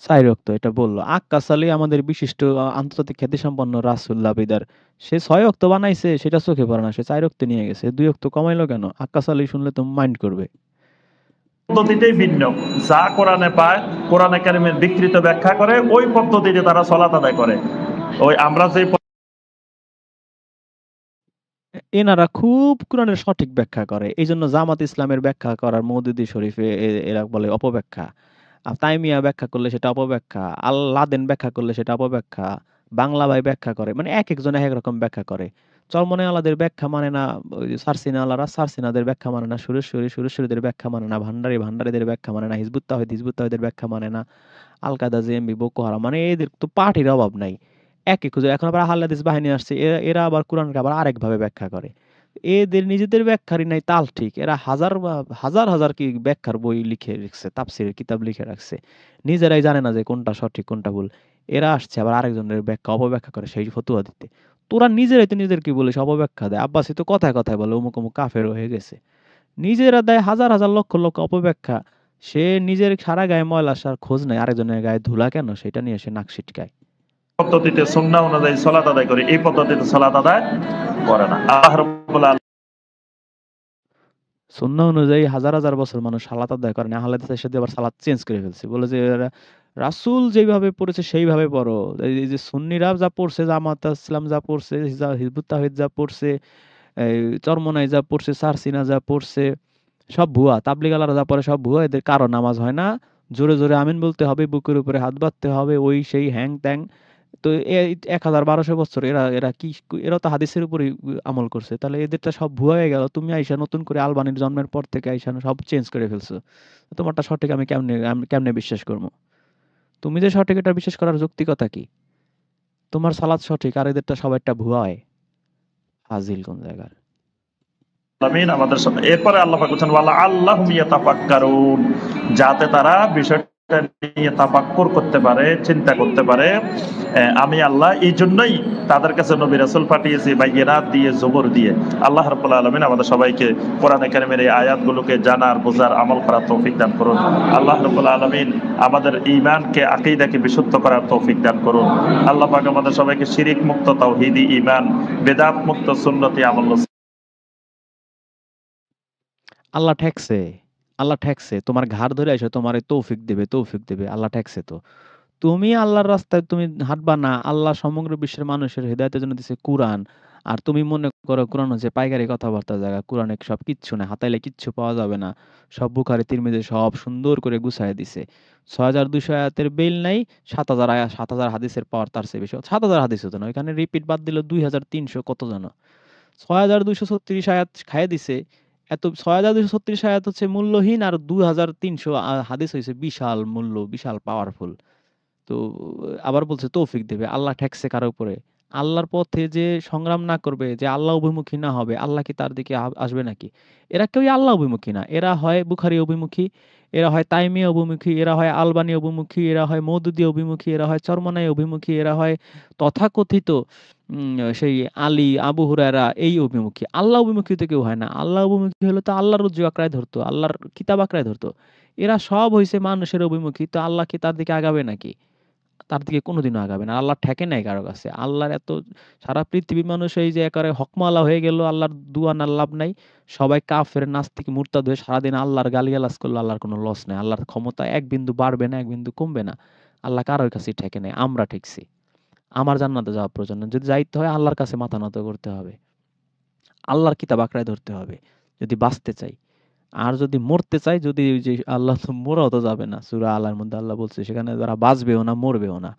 4 ওয়াক্ত এটা বলল। আক্কাস আলী আমাদের বিশিষ্ট আন্তর্জাতিক খ্যাতিসম্পন্ন রাসূল দাবিদার। সে 6 ওয়াক্ত বানাইছে, সেটা চোখে পড়ে না। সে 4 ওয়াক্ত নিয়ে গেছে। 2 ওয়াক্ত কমাইলো কেন? আক্কাস আলী শুনলে তো মাইন্ড করবে। পদ্ধতিটাই ভিন্ন। যা কোরআনে পায়, কোরআনে কারিমের বিকৃত ব্যাখ্যা করে, ওই পদ্ধতিতে তারা সালাত আদায় করে। ওই আমরা যে এনারা খুব কোরআনের সঠিক ব্যাখ্যা করে। এইজন্য জামাত ইসলামের ব্যাখ্যা করার মওদুদি শরীফে এরা বলে অপব্যাখ্যা। আর তাইমিয়া ব্যাখ্যা করলে সেটা অপব্যাখ্যা। আল লাদেন ব্যাখ্যা করলে সেটা অপব্যাখ্যা। বাংলা ভাই ব্যাখ্যা করে। মানে একেকজন একেক রকম ব্যাখ্যা করে। চরমনে আলাদের ব্যাখ্যা মানে না, ওই যে সারসিনা আলারা সারসিনাদের ব্যাখ্যা মানে না, সুরেশ্বরীদের ব্যাখ্যা মানে না, ভান্ডারীদের ব্যাখ্যা মানে না, হিজবুত তাওহীদের ব্যাখ্যা মানে না, আল কায়দা, জেএমবি, বoko হারাম, মানে এদের তো পার্টির অভাব নাই। একেক এখন আবার আহলে হাদিস বাহিনী আসছে, এরা আবার কোরআনকে আবার আরেকভাবে ব্যাখ্যা করে। এদের নিজেদের ব্যাখ্যারই নাই তাল ঠিক। এরা হাজার হাজার কি ব্যাখ্যার বই লিখে রাখছে, তাফসীরের কিতাব লিখে রাখছে। নিজেরাই জানে না যে কোনটা সঠিক কোনটা ভুল। এরা আসছে আবার আরেকজনের ব্যাখ্যা অপব্যাখ্যা করে সেই ফতোয়া দিতে। তোরা নিজেরাই তো নিজের কি বলিস, অপব্যাখ্যা দেয়। আব্বাসী তো কথায় কথায় বলে অমুক অমুক কাফের হয়ে গেছে। নিজেরা দেয় হাজার হাজার লক্ষ লক্ষ অপব্যাখ্যা। সে নিজের সারা গায়ে ময়লা সার খোঁজ নেয়, আরেকজনের গায়ে ধুলা কেন সেটা নিয়ে সে নাক ছিটকায়। পদ্ধতিতে সুন্নাহ অনুযায়ী সালাত আদায় করে, এই পদ্ধতিতে সালাত আদায় করে না। আল্লাহ রাব্বুল আলামিন সুন্নাহ অনুযায়ী হাজার হাজার বছর মানুষ সালাত আদায় করে না। আহলে হাদিসের সাথে আবার সালাত চেঞ্জ করে ফেলছে, বলে যে রাসূল যেভাবে পড়েছে সেইভাবে পড়ো। এই যে সুন্নিরা যা পড়ছে, জামাত ইসলাম যা পড়ছে, হিজবুত তাওহীদ যা পড়ছে, এই চরমনাই যা পড়ছে, সারসিনা যা পড়ছে, সব ভুয়া। তাবলিগ আলারা যা পড়ে সব ভুয়া। এদের কারো নামাজ হয় না। জোরে জোরে আমিন বলতে হবে, বুকের উপরে হাত বাঁধতে হবে, ওই সেই হ্যাং ত্যাং তো 1000-1200 বছর এরা এরা কি এরা তো হাদিসের উপরই আমল করছে, তাহলে এদেরটা সব ভুয়া হয়ে গেল। তুমি আইসা নতুন করে আলবানির জন্মের পর থেকে আইসা সব চেঞ্জ করে ফেলছো। তোমারটা সঠিক আমি কেমনে বিশ্বাস করবো? তুমি যে সঠিক এটা বিশ্বাস করার যৌক্তিকতা কি? তোমার সালাদ সঠিক আর এদেরটা সবাইটা ভুয়া হয়। ফাজিল কোন জায়গার। আমিন আমাদের এরপরে আল্লাহ পাক বলেছেন ওয়ালা আল্লাহুম ইয়াতাফাক্কারুন, যাতে তারা বিষয়টা নিয়ে তাফাক্কুর করতে পারে, চিন্তা করতে পারে। আমি আল্লাহ এই জন্যই তাদের কাছে নবী রাসূল পাঠিয়েছি বাইয়িনাত দিয়ে, জবর দিয়ে। আল্লাহ রাব্বুল আলামিন আমাদের সবাইকে কোরআনে কারীমের এই আয়াতগুলোকে জানার, বোঝার, আমল করার তৌফিক দান করুন। আল্লাহ রাব্বুল আলামিন আমাদের ঈমানকে, আকীদাকে বিশুদ্ধ করার তৌফিক দান করুন। আল্লাহ পাক আমাদের সবাইকে শিরিক মুক্ত তাওহীদি ঈমান, বেদাত মুক্ত সুন্নতি আমল আল্লাহ ঠেকছে, আল্লাহ ঠেকছে। তোমার ঘাড় ধরে এসে তোমার তৌফিক দেবে, তৌফিক দেবে। আল্লাহ ঠেকছে তো। তুমি আল্লাহর রাস্তায় তুমি হাঁটবা না। আল্লাহ সমগ্র বিশ্বের মানুষের হেদায়েতের জন্য দিছে কুরআন। আর তুমি মনে করো কুরআন হচ্ছে পাইকারি কথাবার্তার জায়গা। কুরআনে সব কিচ্ছু না, হাতাইলে কিচ্ছু পাওয়া যাবে না। সব বুখারী, তিরমিজি সব সুন্দর করে গুছায় দিছে। ৬২০০ আয়াতের বেল নাই, ৭০০০ আয়াত, ৭০০০ হাদিসের পাওয়ার তার চেয়ে বেশি। ৭০০০ হাদিস হতো না, ওইখানে রিপিট বাদ দিল ২৩০০ কত যেন। ৬২৩৬ আয়াত খাইয়ে দিছে। এত ৬২৩৬ আয়াত হচ্ছে মূল্যহীন, আর ২৩০০ হাদিস হইছে বিশাল মূল্য, বিশাল পাওয়ারফুল। তো আবার বলছে তৌফিক দেবে। আল্লাহ ঠেকছে কারো উপরে? আল্লাহর পথে যে সংগ্রাম না করবে, যে আল্লাহ অভিমুখী না হবে, আল্লাহ কি তার দিকে আসবে নাকি? এরা কেউই আল্লাহ অভিমুখী না। এরা হয় বুখারী অভিমুখী, এরা হয় তাইমিয়া অভিমুখী, এরা হয় আলবানী অভিমুখী, এরা হয় মওদুদী অভিমুখী, এরা হয় চরমনাই অভিমুখী, এরা হয় তথাকথিত সেই আলী, আবু হুরায়রা এই অভিমুখী। আল্লাহ অভিমুখী তো কেউ হয় না। আল্লাহ অভিমুখী হলে তো আল্লাহর রজ্জু আঁকড়ায় ধরতো, আল্লাহর কিতাব আঁকড়ায় ধরতো। এরা সব হইছে মানুষের অভিমুখী। তো আল্লাহ কি তার দিকে আগাবে নাকি? তার দিকে কোনোদিনও আগাবে না। আল্লাহ ঠেকে নাই কারো কাছে। আল্লাহর এত সারা পৃথিবীর মানুষ এই যে একেবারে হকমালা হয়ে গেল, আল্লাহর দুয়া না লাভ নাই। সবাই কাফের, নাস্তিক, মুরতাদ হয়ে সারাদিন আল্লাহর গালিগালাজ করলো, আল্লাহর কোনো লস নাই। আল্লাহর ক্ষমতা এক বিন্দু বাড়বে না, এক বিন্দু কমবে না। আল্লাহ কারোর কাছে ঠেকে নাই। আমরা ঠেকছি। আমার জান্নাতে যাওয়া প্রয়োজন না। যদি যাইতে হয় আল্লাহর কাছে মাথা নত করতে হবে। আল্লাহর কিতাব আঁকড়ায় ধরতে হবে যদি বাঁচতে চাই। আর যদি মরতে চাই, যদি ওই যে আল্লাহ তো মরাও তো যাবে না। সূরা আলার মধ্যে আল্লাহ বলছে সেখানে যারা বাঁচবেও না, মরবেও না।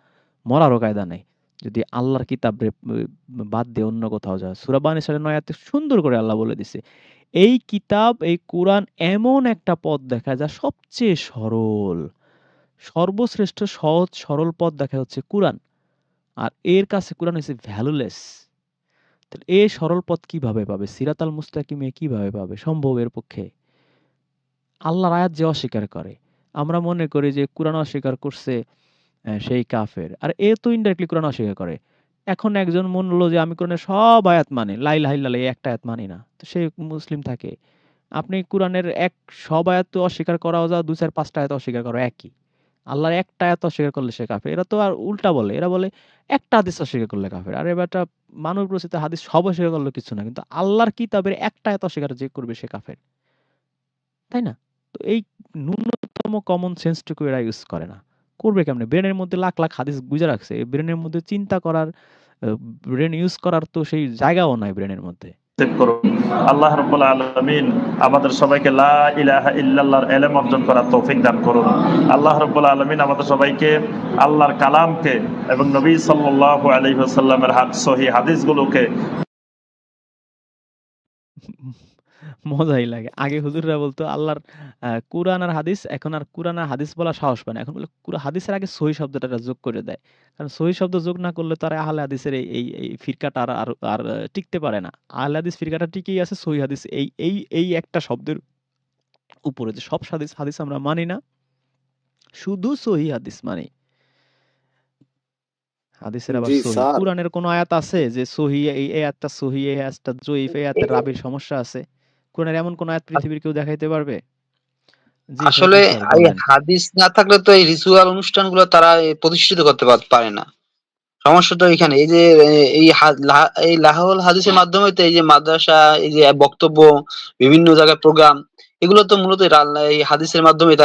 মরারও কায়দা নাই। যদি আল্লাহর কিতাব বাদ দিয়ে অন্য কোথাও যায়। সূরা বানী ইসরাঈলের ৯ আয়াতে সুন্দর করে আল্লাহ বলে দিছে। এই কিতাব, এই কুরআন এমন একটা পথ দেখায় যা সবচেয়ে সরল। সর্বশ্রেষ্ঠ সহজ সরল পথ দেখা হচ্ছে কুরআন। আর এর কাছে কুরআন হইছে ভ্যালুলেস। তাহলে এই সরল পথ কিভাবে পাবে? সিরাতাল মুস্তাকিমে কিভাবে পাবে? সম্ভব এর পক্ষে? আল্লাহর আয়াত যে অস্বীকার করে, আমরা মনে করি যে কুরআন অস্বীকার করছে সেই কাফের। আর এ তো ইনডাইরেক্টলি কুরআন অস্বীকার করে। এখন একজন বলল যে আমি কুরআনের সব আয়াত মানি, লা ইলাহা ইল্লাল্লাহ এই একটা আয়াত মানি না। তো সে মুসলিম থাকে। আপনি কুরআনের সব আয়াত তো অস্বীকার করাও যাও, ২, ৪, ৫ টা আয়াত অস্বীকার করো একই। আল্লাহর একটা আয়াত অস্বীকার করলে সে কাফের। এরা তো আর উল্টা বলে। এরা বলে একটা হাদিস অস্বীকার করলে কাফের। আরে বেটা, মানব রচিত হাদিস সব অস্বীকার করলে কিছু না। কিন্তু আল্লাহর কিতাবের একটা আয়াত অস্বীকার যে করবে সে কাফের। তাই না? তো এই ন্যূনতম কমন সেন্সটুকু এরা ইউজ করে না। করবে কেমনে? ব্রেনের মধ্যে লাখ লাখ হাদিস গুইজা রাখছে। এই ব্রেনের মধ্যে চিন্তা করার, ব্রেন ইউজ করার তো সেই জায়গাও নাই ব্রেনের মধ্যে। করুন। আল্লাহ রাব্বুল আলামিন আমাদের সবাইকে লা ইলাহা ইল্লাল্লাহর ইলম অর্জন করার তৌফিক দান করুন। আল্লাহ রাব্বুল আলামিন আমাদের সবাইকে আল্লাহর কালামকে এবং নবী সাল্লাল্লাহু আলাইহি ওয়াসাল্লামের সহিহ হাদিসগুলোকে মজাই লাগে। আগে হুজুররা বলতো আল্লাহর কুরআন আর হাদিস, এখন আর কুরআন আর হাদিস বলার সাহস পায় না। এখন বলে হাদিসের আগে সহিহ শব্দটা যোগ করে দেয়। কারণ সহিহ শব্দ যোগ না করলে তো আর আহলে হাদিসের এই ফিরকাটা আর টিকতে পারে না। আহলে হাদিস ফিরকাটা টিকেই আছে সহিহ হাদিস এই একটা শব্দের উপরে। যে সব হাদিস আমরা মানি না, শুধু সহিহ হাদিস মানি। হাদিসের আবার জি সহিহ। স্যার। কুরআনের কোন আয়াত আছে যে সহিহ, এই আয়াতটা সহিহ, এই আয়াতটা জয়ীফ, এই আয়াতের রাবীর সমস্যা আছে? কুরআনের এমন কোন আয়াত পৃথিবীর কেউ দেখাইতে পারবে? জি আসলে ফজলুল স্যার এই বলেন। হাদিস না থাকলে তো এই রিচুয়াল অনুষ্ঠানগুলো তারা প্রতিষ্ঠিত করতে পারে না। সমস্যা তো এখানে। এই যে এই লাহুল হাদিসের মাধ্যমে তো এই যে মাদ্রাসা, এই যে বক্তব্য, বিভিন্ন জায়গায় প্রোগ্রাম, এগুলো তো মূলত এই হাদিসের মাধ্যমে তারা